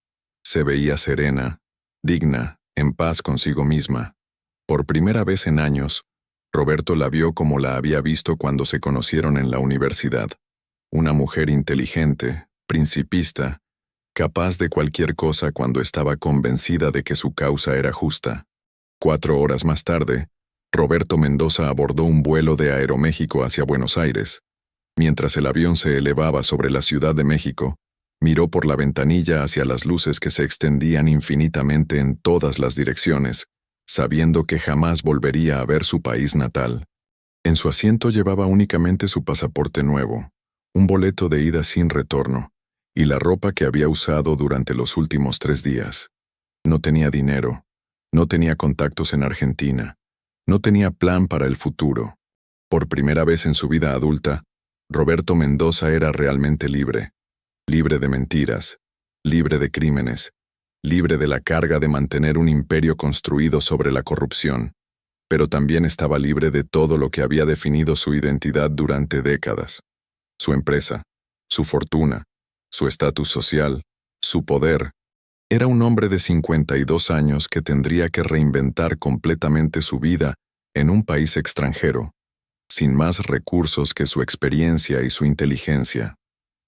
Se veía serena, digna, en paz consigo misma. Por primera vez en años, Roberto la vio como la había visto cuando se conocieron en la universidad. Una mujer inteligente, principista, capaz de cualquier cosa cuando estaba convencida de que su causa era justa. 4 horas más tarde, Roberto Mendoza abordó un vuelo de Aeroméxico hacia Buenos Aires. Mientras el avión se elevaba sobre la Ciudad de México, miró por la ventanilla hacia las luces que se extendían infinitamente en todas las direcciones, sabiendo que jamás volvería a ver su país natal. En su asiento llevaba únicamente su pasaporte nuevo, un boleto de ida sin retorno, y la ropa que había usado durante los últimos 3 días. No tenía dinero, no tenía contactos en Argentina, no tenía plan para el futuro. Por primera vez en su vida adulta, Roberto Mendoza era realmente libre. Libre de mentiras, libre de crímenes, libre de la carga de mantener un imperio construido sobre la corrupción, pero también estaba libre de todo lo que había definido su identidad durante décadas. Su empresa, su fortuna, su estatus social, su poder. Era un hombre de 52 años que tendría que reinventar completamente su vida en un país extranjero, sin más recursos que su experiencia y su inteligencia.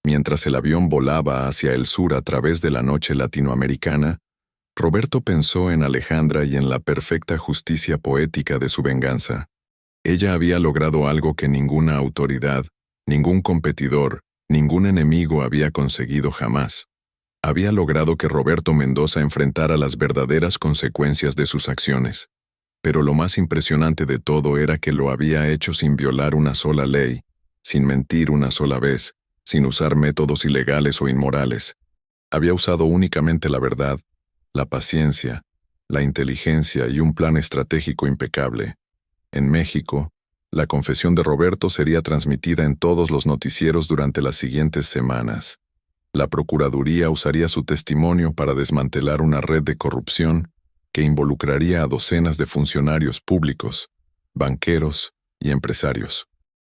Mientras el avión volaba hacia el sur a través de la noche latinoamericana, Roberto pensó en Alejandra y en la perfecta justicia poética de su venganza. Ella había logrado algo que ninguna autoridad, ningún competidor, ningún enemigo había conseguido jamás. Había logrado que Roberto Mendoza enfrentara las verdaderas consecuencias de sus acciones. Pero lo más impresionante de todo era que lo había hecho sin violar una sola ley, sin mentir una sola vez, sin usar métodos ilegales o inmorales. Había usado únicamente la verdad, la paciencia, la inteligencia y un plan estratégico impecable. En México, la confesión de Roberto sería transmitida en todos los noticieros durante las siguientes semanas. La Procuraduría usaría su testimonio para desmantelar una red de corrupción que involucraría a docenas de funcionarios públicos, banqueros y empresarios.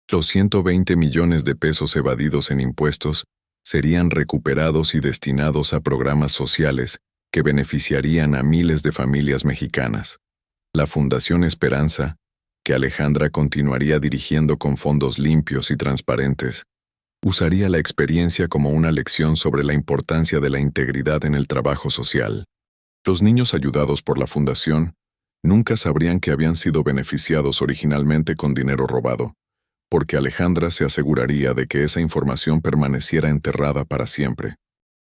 Los 120 millones de pesos evadidos en impuestos serían recuperados y destinados a programas sociales que beneficiarían a miles de familias mexicanas. La Fundación Esperanza, que Alejandra continuaría dirigiendo con fondos limpios y transparentes, usaría la experiencia como una lección sobre la importancia de la integridad en el trabajo social. Los niños ayudados por la Fundación nunca sabrían que habían sido beneficiados originalmente con dinero robado, porque Alejandra se aseguraría de que esa información permaneciera enterrada para siempre.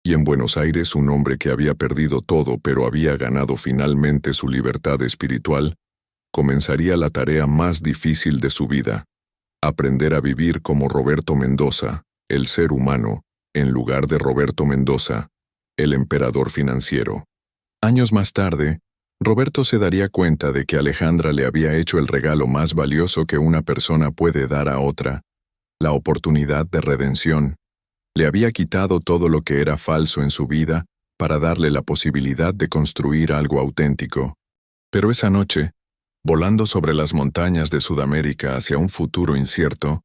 Y en Buenos Aires, un hombre que había perdido todo pero había ganado finalmente su libertad espiritual, comenzaría la tarea más difícil de su vida: aprender a vivir como Roberto Mendoza, el ser humano, en lugar de Roberto Mendoza, el emperador financiero. Años más tarde, Roberto se daría cuenta de que Alejandra le había hecho el regalo más valioso que una persona puede dar a otra: la oportunidad de redención. Le había quitado todo lo que era falso en su vida para darle la posibilidad de construir algo auténtico. Pero esa noche, volando sobre las montañas de Sudamérica hacia un futuro incierto,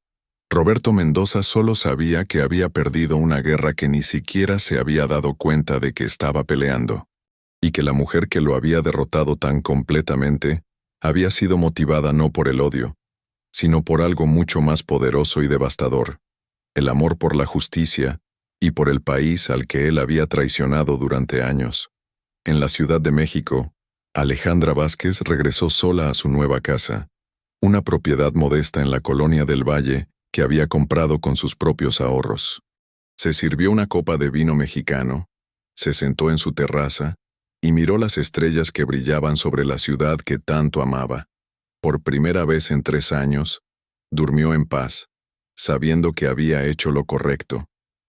Roberto Mendoza solo sabía que había perdido una guerra que ni siquiera se había dado cuenta de que estaba peleando, y que la mujer que lo había derrotado tan completamente había sido motivada no por el odio, sino por algo mucho más poderoso y devastador: el amor por la justicia y por el país al que él había traicionado durante años. En la Ciudad de México, Alejandra Vázquez regresó sola a su nueva casa, una propiedad modesta en la colonia del Valle que había comprado con sus propios ahorros. Se sirvió una copa de vino mexicano, se sentó en su terraza y miró las estrellas que brillaban sobre la ciudad que tanto amaba. Por primera vez en 3 años, durmió en paz, sabiendo que había hecho lo correcto,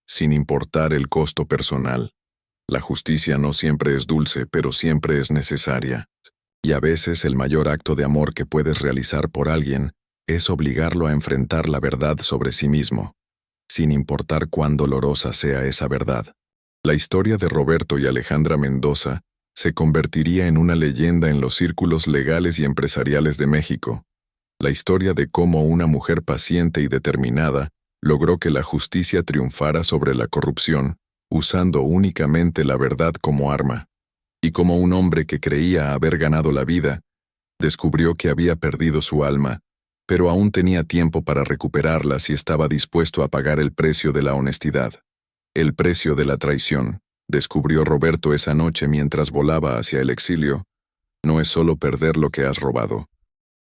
sin importar el costo personal. La justicia no siempre es dulce, pero siempre es necesaria. Y a veces el mayor acto de amor que puedes realizar por alguien es obligarlo a enfrentar la verdad sobre sí mismo, sin importar cuán dolorosa sea esa verdad. La historia de Roberto y Alejandra Mendoza se convertiría en una leyenda en los círculos legales y empresariales de México. La historia de cómo una mujer paciente y determinada logró que la justicia triunfara sobre la corrupción, usando únicamente la verdad como arma. Y como un hombre que creía haber ganado la vida, descubrió que había perdido su alma, pero aún tenía tiempo para recuperarla si estaba dispuesto a pagar el precio de la honestidad. El precio de la traición, descubrió Roberto esa noche mientras volaba hacia el exilio, no es solo perder lo que has robado.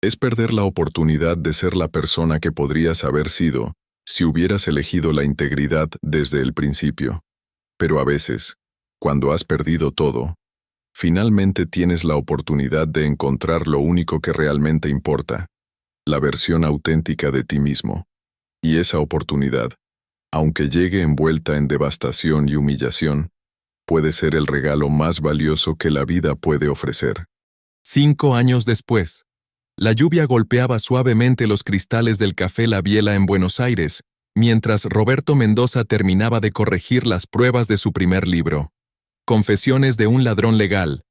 Es perder la oportunidad de ser la persona que podrías haber sido si hubieras elegido la integridad desde el principio. Pero a veces, cuando has perdido todo, finalmente tienes la oportunidad de encontrar lo único que realmente importa, la versión auténtica de ti mismo. Y esa oportunidad, aunque llegue envuelta en devastación y humillación, puede ser el regalo más valioso que la vida puede ofrecer. 5 años después, la lluvia golpeaba suavemente los cristales del Café La Biela en Buenos Aires, mientras Roberto Mendoza terminaba de corregir las pruebas de su primer libro, Confesiones de un ladrón legal,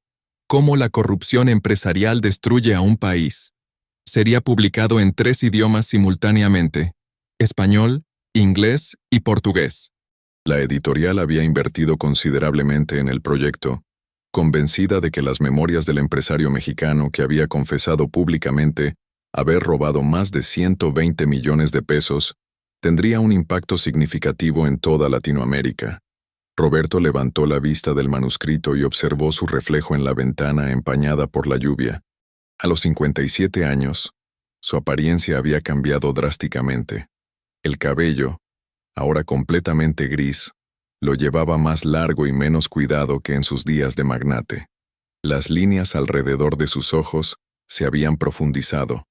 cómo la corrupción empresarial destruye a un país. Sería publicado en 3 idiomas simultáneamente: español, inglés y portugués. La editorial había invertido considerablemente en el proyecto, convencida de que las memorias del empresario mexicano que había confesado públicamente haber robado más de 120 millones de pesos tendría un impacto significativo en toda Latinoamérica. Roberto levantó la vista del manuscrito y observó su reflejo en la ventana empañada por la lluvia. A los 57 años, su apariencia había cambiado drásticamente. El cabello, ahora completamente gris, lo llevaba más largo y menos cuidado que en sus días de magnate. Las líneas alrededor de sus ojos se habían profundizado,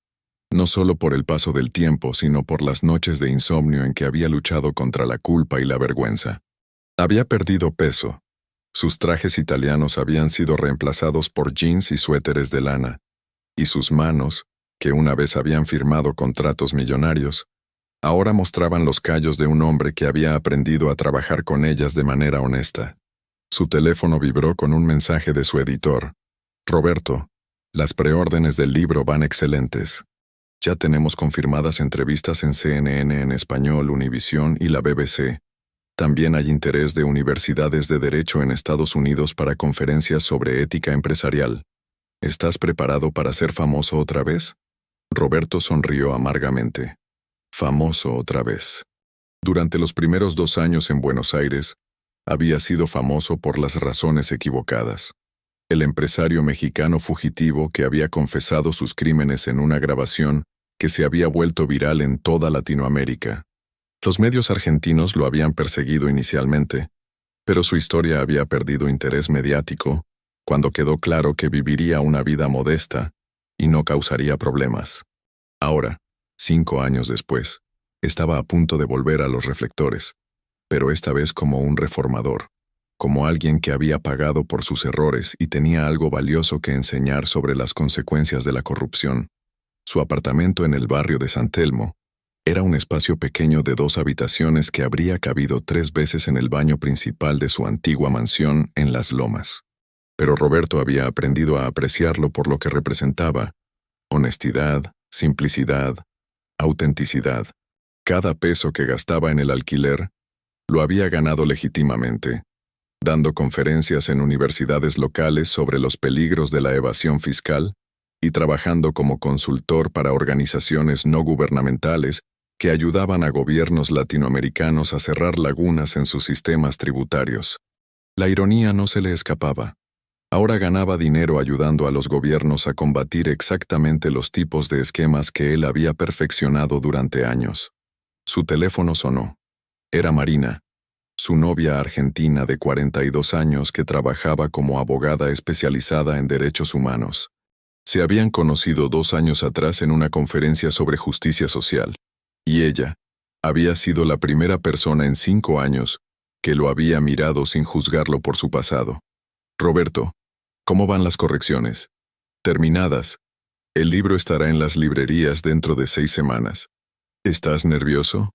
no solo por el paso del tiempo, sino por las noches de insomnio en que había luchado contra la culpa y la vergüenza. Había perdido peso. Sus trajes italianos habían sido reemplazados por jeans y suéteres de lana, y sus manos, que una vez habían firmado contratos millonarios, ahora mostraban los callos de un hombre que había aprendido a trabajar con ellas de manera honesta. Su teléfono vibró con un mensaje de su editor. Roberto, las preórdenes del libro van excelentes. Ya tenemos confirmadas entrevistas en CNN en español, Univisión y la BBC. También hay interés de universidades de derecho en Estados Unidos para conferencias sobre ética empresarial. ¿Estás preparado para ser famoso otra vez? Roberto sonrió amargamente. Famoso otra vez. Durante los primeros 2 años en Buenos Aires, había sido famoso por las razones equivocadas. El empresario mexicano fugitivo que había confesado sus crímenes en una grabación que se había vuelto viral en toda Latinoamérica. Los medios argentinos lo habían perseguido inicialmente, pero su historia había perdido interés mediático cuando quedó claro que viviría una vida modesta y no causaría problemas. Ahora, 5 años después, estaba a punto de volver a los reflectores, pero esta vez como un reformador, como alguien que había pagado por sus errores y tenía algo valioso que enseñar sobre las consecuencias de la corrupción. Su apartamento en el barrio de San Telmo era un espacio pequeño de 2 habitaciones que habría cabido 3 veces en el baño principal de su antigua mansión en Las Lomas. Pero Roberto había aprendido a apreciarlo por lo que representaba: honestidad, simplicidad, autenticidad. Cada peso que gastaba en el alquiler lo había ganado legítimamente, dando conferencias en universidades locales sobre los peligros de la evasión fiscal y trabajando como consultor para organizaciones no gubernamentales que ayudaban a gobiernos latinoamericanos a cerrar lagunas en sus sistemas tributarios. La ironía no se le escapaba. Ahora ganaba dinero ayudando a los gobiernos a combatir exactamente los tipos de esquemas que él había perfeccionado durante años. Su teléfono sonó. Era Marina, su novia argentina de 42 años que trabajaba como abogada especializada en derechos humanos. Se habían conocido 2 años atrás en una conferencia sobre justicia social, y ella había sido la primera persona en 5 años que lo había mirado sin juzgarlo por su pasado. Roberto, ¿cómo van las correcciones? Terminadas. El libro estará en las librerías dentro de 6 semanas. ¿Estás nervioso?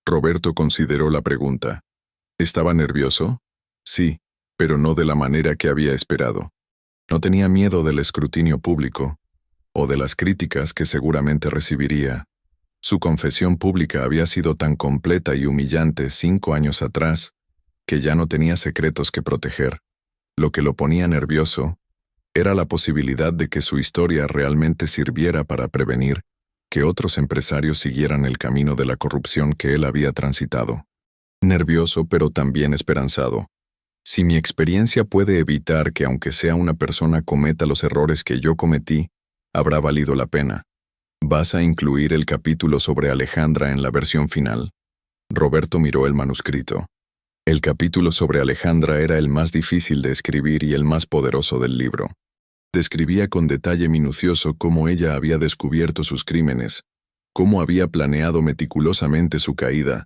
Roberto consideró la pregunta. ¿Estaba nervioso? Sí, pero no de la manera que había esperado. No tenía miedo del escrutinio público, o de las críticas que seguramente recibiría. Su confesión pública había sido tan completa y humillante 5 años atrás, que ya no tenía secretos que proteger. Lo que lo ponía nervioso era la posibilidad de que su historia realmente sirviera para prevenir que otros empresarios siguieran el camino de la corrupción que él había transitado. Nervioso pero también esperanzado. Si mi experiencia puede evitar que aunque sea una persona cometa los errores que yo cometí, habrá valido la pena. ¿Vas a incluir el capítulo sobre Alejandra en la versión final? Roberto miró el manuscrito. El capítulo sobre Alejandra era el más difícil de escribir y el más poderoso del libro. Describía con detalle minucioso cómo ella había descubierto sus crímenes, cómo había planeado meticulosamente su caída,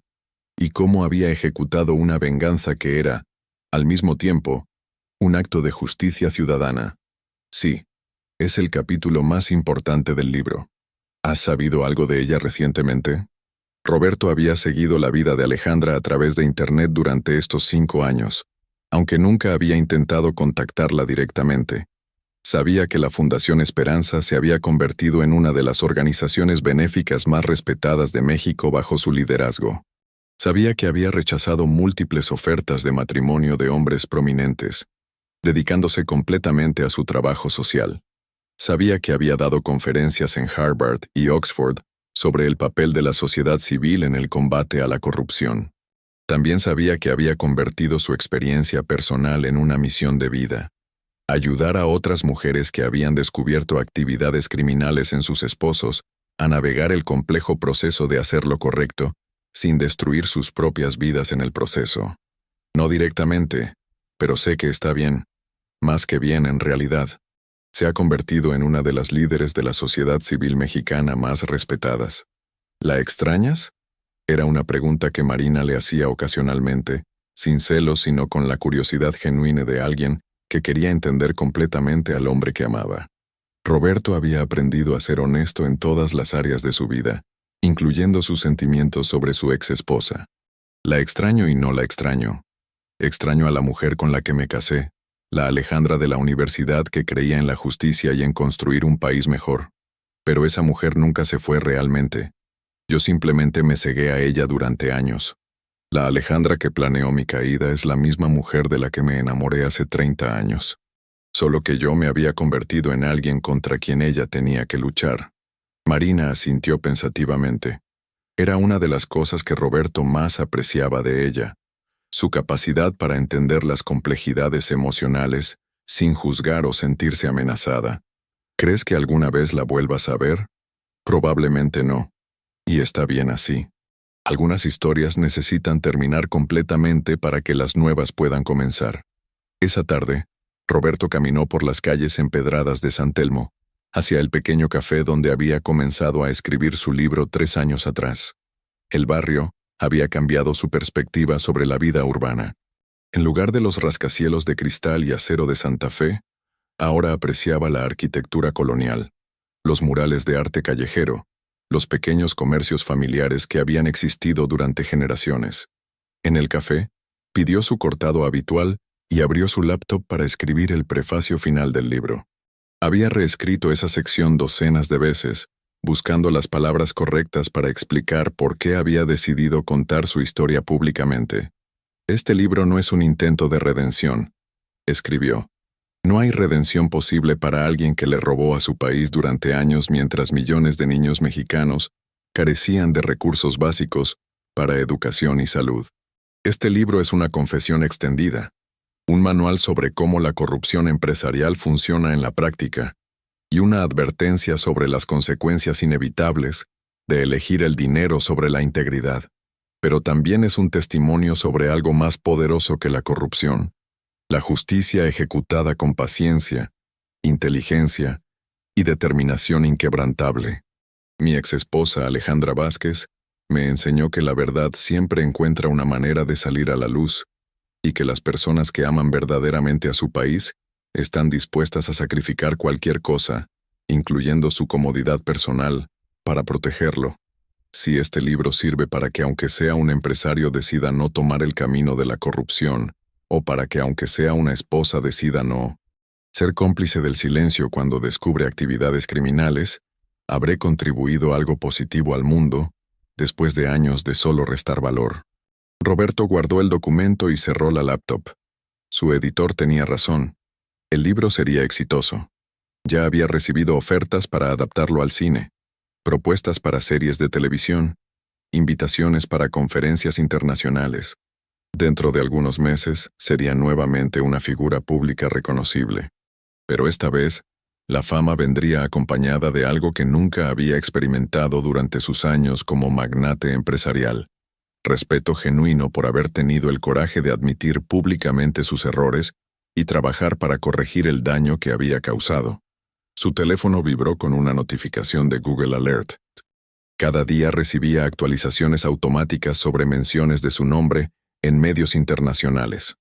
y cómo había ejecutado una venganza que era, al mismo tiempo, un acto de justicia ciudadana. Sí, es el capítulo más importante del libro. ¿Has sabido algo de ella recientemente? Roberto había seguido la vida de Alejandra a través de Internet durante estos 5 años, aunque nunca había intentado contactarla directamente. Sabía que la Fundación Esperanza se había convertido en una de las organizaciones benéficas más respetadas de México bajo su liderazgo. Sabía que había rechazado múltiples ofertas de matrimonio de hombres prominentes, dedicándose completamente a su trabajo social. Sabía que había dado conferencias en Harvard y Oxford sobre el papel de la sociedad civil en el combate a la corrupción. También sabía que había convertido su experiencia personal en una misión de vida: ayudar a otras mujeres que habían descubierto actividades criminales en sus esposos a navegar el complejo proceso de hacer lo correcto, sin destruir sus propias vidas en el proceso. No directamente, pero sé que está bien, más que bien en realidad. Se ha convertido en una de las líderes de la sociedad civil mexicana más respetadas. ¿La extrañas? Era una pregunta que Marina le hacía ocasionalmente, sin celos sino con la curiosidad genuina de alguien que quería entender completamente al hombre que amaba. Roberto había aprendido a ser honesto en todas las áreas de su vida, incluyendo sus sentimientos sobre su ex esposa. La extraño y no la extraño. Extraño a la mujer con la que me casé, la Alejandra de la universidad que creía en la justicia y en construir un país mejor. Pero esa mujer nunca se fue realmente. Yo simplemente me cegué a ella durante años. La Alejandra que planeó mi caída es la misma mujer de la que me enamoré hace 30 años. Solo que yo me había convertido en alguien contra quien ella tenía que luchar. Marina asintió pensativamente. Era una de las cosas que Roberto más apreciaba de ella: su capacidad para entender las complejidades emocionales sin juzgar o sentirse amenazada. ¿Crees que alguna vez la vuelvas a ver? Probablemente no. Y está bien así. Algunas historias necesitan terminar completamente para que las nuevas puedan comenzar. Esa tarde, Roberto caminó por las calles empedradas de San Telmo, hacia el pequeño café donde había comenzado a escribir su libro 3 años atrás. El barrio había cambiado su perspectiva sobre la vida urbana. En lugar de los rascacielos de cristal y acero de Santa Fe, ahora apreciaba la arquitectura colonial, los murales de arte callejero, los pequeños comercios familiares que habían existido durante generaciones. En el café, pidió su cortado habitual y abrió su laptop para escribir el prefacio final del libro. Había reescrito esa sección docenas de veces, buscando las palabras correctas para explicar por qué había decidido contar su historia públicamente. Este libro no es un intento de redención, escribió. No hay redención posible para alguien que le robó a su país durante años mientras millones de niños mexicanos carecían de recursos básicos para educación y salud. Este libro es una confesión extendida, un manual sobre cómo la corrupción empresarial funciona en la práctica, y una advertencia sobre las consecuencias inevitables de elegir el dinero sobre la integridad. Pero también es un testimonio sobre algo más poderoso que la corrupción: la justicia ejecutada con paciencia, inteligencia y determinación inquebrantable. Mi exesposa Alejandra Vázquez me enseñó que la verdad siempre encuentra una manera de salir a la luz, y que las personas que aman verdaderamente a su país están dispuestas a sacrificar cualquier cosa, incluyendo su comodidad personal, para protegerlo. Si este libro sirve para que aunque sea un empresario decida no tomar el camino de la corrupción, o para que aunque sea una esposa decida no ser cómplice del silencio cuando descubre actividades criminales, habré contribuido algo positivo al mundo, después de años de solo restar valor. Roberto guardó el documento y cerró la laptop. Su editor tenía razón. El libro sería exitoso. Ya había recibido ofertas para adaptarlo al cine, propuestas para series de televisión, invitaciones para conferencias internacionales. Dentro de algunos meses sería nuevamente una figura pública reconocible. Pero esta vez, la fama vendría acompañada de algo que nunca había experimentado durante sus años como magnate empresarial: respeto genuino por haber tenido el coraje de admitir públicamente sus errores y trabajar para corregir el daño que había causado. Su teléfono vibró con una notificación de Google Alert. Cada día recibía actualizaciones automáticas sobre menciones de su nombre en medios internacionales.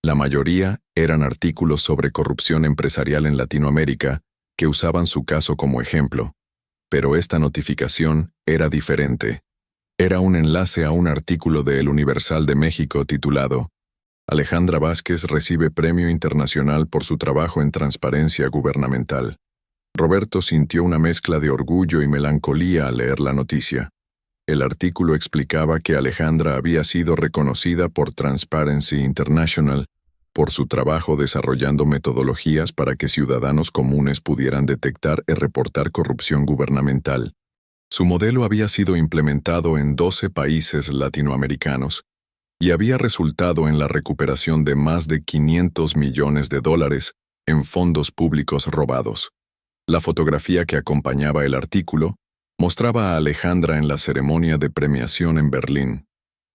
La mayoría eran artículos sobre corrupción empresarial en Latinoamérica que usaban su caso como ejemplo. Pero esta notificación era diferente. Era un enlace a un artículo de El Universal de México titulado Alejandra Vázquez recibe premio internacional por su trabajo en transparencia gubernamental. Roberto sintió una mezcla de orgullo y melancolía al leer la noticia. El artículo explicaba que Alejandra había sido reconocida por Transparency International por su trabajo desarrollando metodologías para que ciudadanos comunes pudieran detectar y reportar corrupción gubernamental. Su modelo había sido implementado en 12 países latinoamericanos y había resultado en la recuperación de más de $500 millones en fondos públicos robados. La fotografía que acompañaba el artículo mostraba a Alejandra en la ceremonia de premiación en Berlín.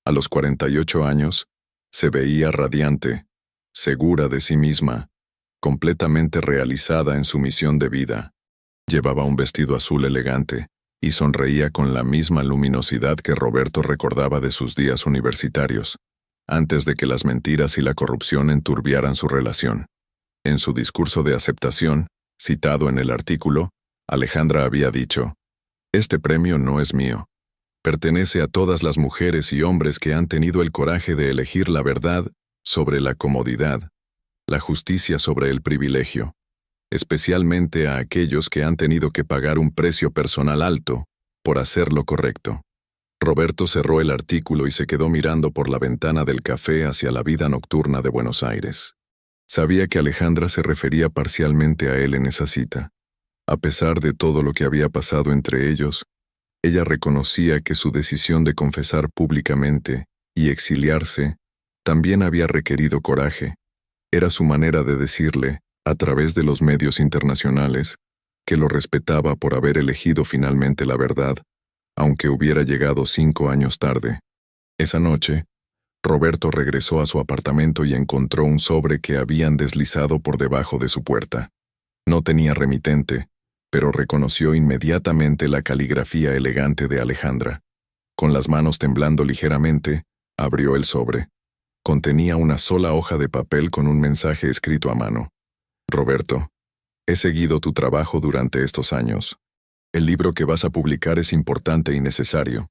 A los 48 años, se veía radiante, segura de sí misma, completamente realizada en su misión de vida. Llevaba un vestido azul elegante y sonreía con la misma luminosidad que Roberto recordaba de sus días universitarios, antes de que las mentiras y la corrupción enturbiaran su relación. En su discurso de aceptación, citado en el artículo, Alejandra había dicho: «Este premio no es mío. Pertenece a todas las mujeres y hombres que han tenido el coraje de elegir la verdad sobre la comodidad, la justicia sobre el privilegio, especialmente a aquellos que han tenido que pagar un precio personal alto por hacer lo correcto». Roberto cerró el artículo y se quedó mirando por la ventana del café hacia la vida nocturna de Buenos Aires. Sabía que Alejandra se refería parcialmente a él en esa cita. A pesar de todo lo que había pasado entre ellos, ella reconocía que su decisión de confesar públicamente y exiliarse también había requerido coraje. Era su manera de decirle, a través de los medios internacionales, que lo respetaba por haber elegido finalmente la verdad, aunque hubiera llegado 5 años tarde. Esa noche, Roberto regresó a su apartamento y encontró un sobre que habían deslizado por debajo de su puerta. No tenía remitente, pero reconoció inmediatamente la caligrafía elegante de Alejandra. Con las manos temblando ligeramente, abrió el sobre. Contenía una sola hoja de papel con un mensaje escrito a mano. «Roberto, he seguido tu trabajo durante estos años. El libro que vas a publicar es importante y necesario.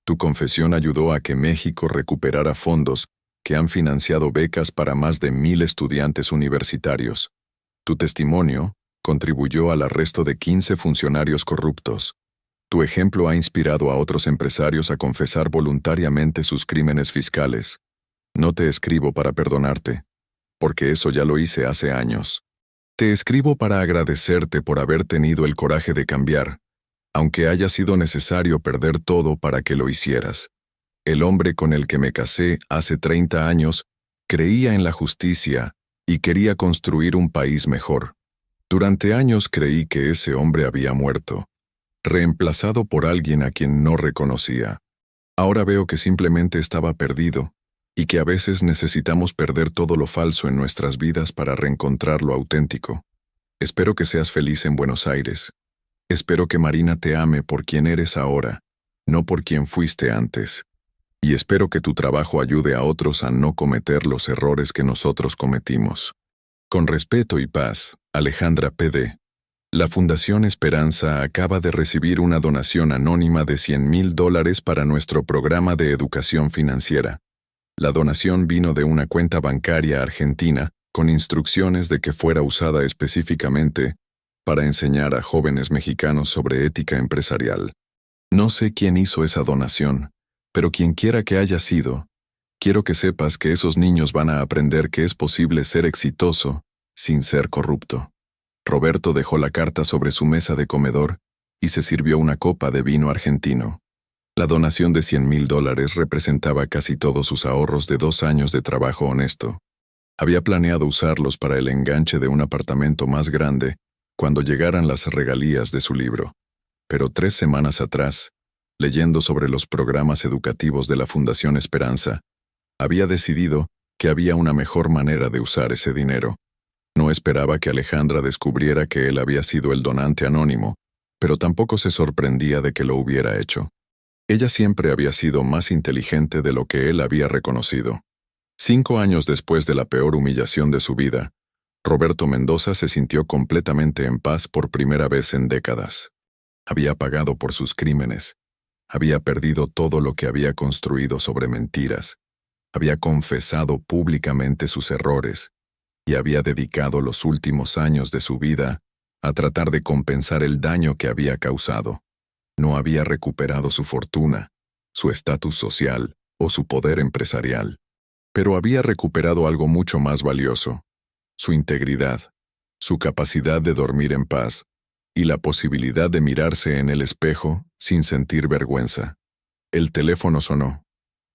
Tu confesión ayudó a que México recuperara fondos que han financiado becas para más de 1,000 estudiantes universitarios. Tu testimonio contribuyó al arresto de 15 funcionarios corruptos. Tu ejemplo ha inspirado a otros empresarios a confesar voluntariamente sus crímenes fiscales. No te escribo para perdonarte, porque eso ya lo hice hace años. Te escribo para agradecerte por haber tenido el coraje de cambiar, aunque haya sido necesario perder todo para que lo hicieras. El hombre con el que me casé hace 30 años creía en la justicia y quería construir un país mejor. Durante años creí que ese hombre había muerto, reemplazado por alguien a quien no reconocía. Ahora veo que simplemente estaba perdido y que a veces necesitamos perder todo lo falso en nuestras vidas para reencontrar lo auténtico. Espero que seas feliz en Buenos Aires. Espero que Marina te ame por quien eres ahora, no por quien fuiste antes. Y espero que tu trabajo ayude a otros a no cometer los errores que nosotros cometimos. Con respeto y paz, Alejandra P.D. La Fundación Esperanza acaba de recibir una donación anónima de $100,000 para nuestro programa de educación financiera. La donación vino de una cuenta bancaria argentina con instrucciones de que fuera usada específicamente para enseñar a jóvenes mexicanos sobre ética empresarial. No sé quién hizo esa donación, pero quienquiera que haya sido, quiero que sepas que esos niños van a aprender que es posible ser exitoso sin ser corrupto. Roberto dejó la carta sobre su mesa de comedor y se sirvió una copa de vino argentino. La donación de $100,000 representaba casi todos sus ahorros de 2 años de trabajo honesto. Había planeado usarlos para el enganche de un apartamento más grande cuando llegaran las regalías de su libro. Pero 3 semanas atrás, leyendo sobre los programas educativos de la Fundación Esperanza, había decidido que había una mejor manera de usar ese dinero. No esperaba que Alejandra descubriera que él había sido el donante anónimo, pero tampoco se sorprendía de que lo hubiera hecho. Ella siempre había sido más inteligente de lo que él había reconocido. 5 años después de la peor humillación de su vida, Roberto Mendoza se sintió completamente en paz por primera vez en décadas. Había pagado por sus crímenes. Había perdido todo lo que había construido sobre mentiras. Había confesado públicamente sus errores y había dedicado los últimos años de su vida a tratar de compensar el daño que había causado. No había recuperado su fortuna, su estatus social o su poder empresarial, pero había recuperado algo mucho más valioso: su integridad, su capacidad de dormir en paz y la posibilidad de mirarse en el espejo sin sentir vergüenza. El teléfono sonó.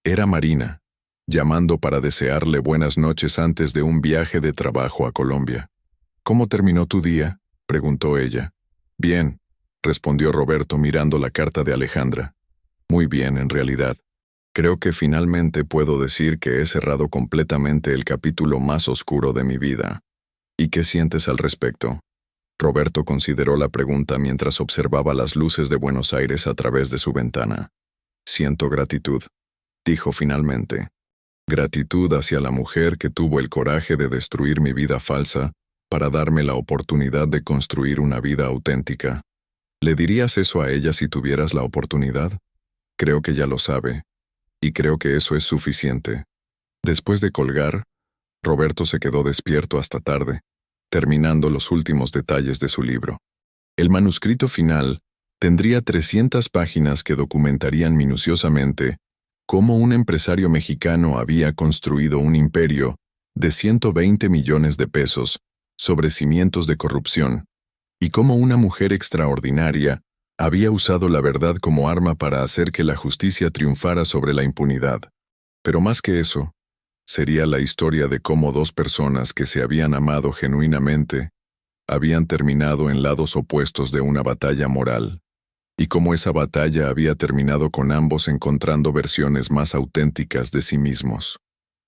Era Marina, llamando para desearle buenas noches antes de un viaje de trabajo a Colombia. «¿Cómo terminó tu día?», preguntó ella. «Bien», respondió Roberto mirando la carta de Alejandra. «Muy bien, en realidad. Creo que finalmente puedo decir que he cerrado completamente el capítulo más oscuro de mi vida. ¿Y qué sientes al respecto?». Roberto consideró la pregunta mientras observaba las luces de Buenos Aires a través de su ventana. «Siento gratitud», dijo finalmente. «Gratitud hacia la mujer que tuvo el coraje de destruir mi vida falsa para darme la oportunidad de construir una vida auténtica». ¿Le dirías eso a ella si tuvieras la oportunidad? Creo que ya lo sabe, y creo que eso es suficiente. Después de colgar, Roberto se quedó despierto hasta tarde, terminando los últimos detalles de su libro. El manuscrito final tendría 300 páginas que documentarían minuciosamente cómo un empresario mexicano había construido un imperio de 120 millones de pesos sobre cimientos de corrupción, y cómo una mujer extraordinaria había usado la verdad como arma para hacer que la justicia triunfara sobre la impunidad. Pero más que eso, sería la historia de cómo 2 personas que se habían amado genuinamente habían terminado en lados opuestos de una batalla moral, y cómo esa batalla había terminado con ambos encontrando versiones más auténticas de sí mismos.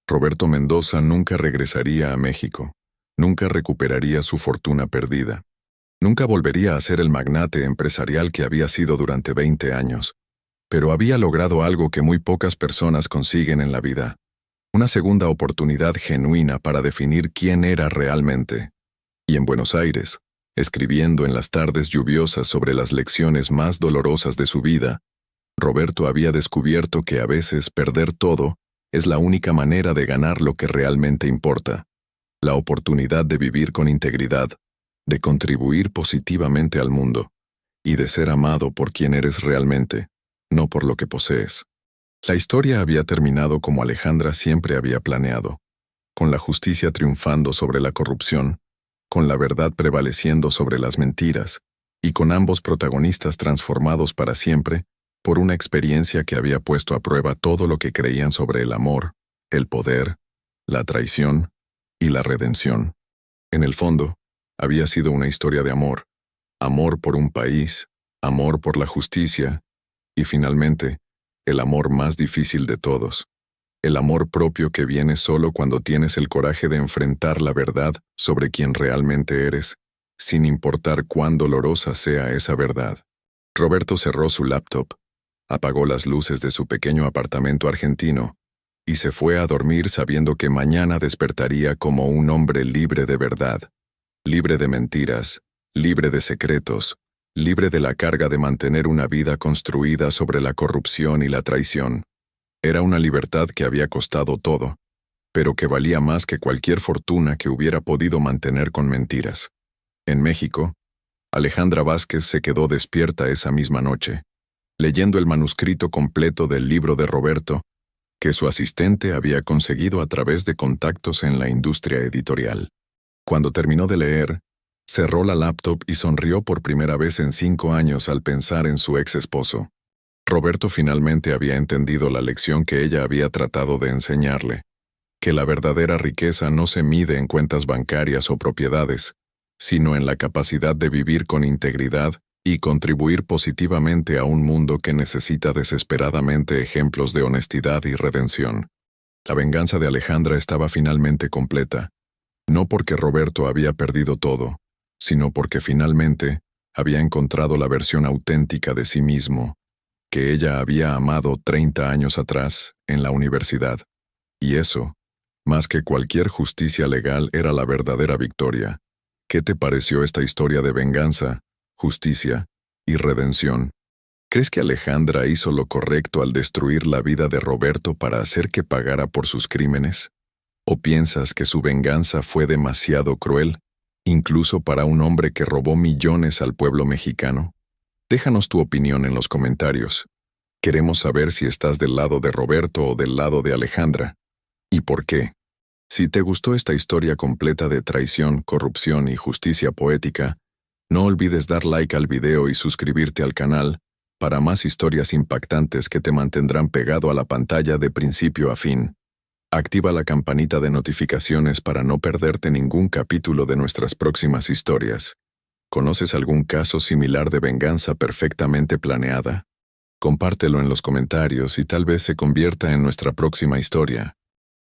Roberto Mendoza nunca regresaría a México, nunca recuperaría su fortuna perdida. Nunca volvería a ser el magnate empresarial que había sido durante 20 años, pero había logrado algo que muy pocas personas consiguen en la vida: una segunda oportunidad genuina para definir quién era realmente. Y en Buenos Aires, escribiendo en las tardes lluviosas sobre las lecciones más dolorosas de su vida, Roberto había descubierto que a veces perder todo es la única manera de ganar lo que realmente importa: la oportunidad de vivir con integridad, de contribuir positivamente al mundo, y de ser amado por quien eres realmente, no por lo que posees. La historia había terminado como Alejandra siempre había planeado, con la justicia triunfando sobre la corrupción, con la verdad prevaleciendo sobre las mentiras, y con ambos protagonistas transformados para siempre por una experiencia que había puesto a prueba todo lo que creían sobre el amor, el poder, la traición y la redención. En el fondo, había sido una historia de amor, amor por un país, amor por la justicia, y finalmente, el amor más difícil de todos, el amor propio que viene solo cuando tienes el coraje de enfrentar la verdad sobre quién realmente eres, sin importar cuán dolorosa sea esa verdad. Roberto cerró su laptop, apagó las luces de su pequeño apartamento argentino, y se fue a dormir sabiendo que mañana despertaría como un hombre libre de verdad, libre de mentiras, libre de secretos, libre de la carga de mantener una vida construida sobre la corrupción y la traición. Era una libertad que había costado todo, pero que valía más que cualquier fortuna que hubiera podido mantener con mentiras. En México, Alejandra Vázquez se quedó despierta esa misma noche, leyendo el manuscrito completo del libro de Roberto, que su asistente había conseguido a través de contactos en la industria editorial. Cuando terminó de leer, cerró la laptop y sonrió por primera vez en 5 años al pensar en su ex esposo. Roberto finalmente había entendido la lección que ella había tratado de enseñarle, que la verdadera riqueza no se mide en cuentas bancarias o propiedades, sino en la capacidad de vivir con integridad y contribuir positivamente a un mundo que necesita desesperadamente ejemplos de honestidad y redención. La venganza de Alejandra estaba finalmente completa, no porque Roberto había perdido todo, sino porque finalmente había encontrado la versión auténtica de sí mismo, que ella había amado 30 años atrás, en la universidad. Y eso, más que cualquier justicia legal, era la verdadera victoria. ¿Qué te pareció esta historia de venganza, justicia y redención? ¿Crees que Alejandra hizo lo correcto al destruir la vida de Roberto para hacer que pagara por sus crímenes? ¿O piensas que su venganza fue demasiado cruel, incluso para un hombre que robó millones al pueblo mexicano? Déjanos tu opinión en los comentarios. Queremos saber si estás del lado de Roberto o del lado de Alejandra. ¿Y por qué? Si te gustó esta historia completa de traición, corrupción y justicia poética, no olvides dar like al video y suscribirte al canal para más historias impactantes que te mantendrán pegado a la pantalla de principio a fin. Activa la campanita de notificaciones para no perderte ningún capítulo de nuestras próximas historias. ¿Conoces algún caso similar de venganza perfectamente planeada? Compártelo en los comentarios y tal vez se convierta en nuestra próxima historia.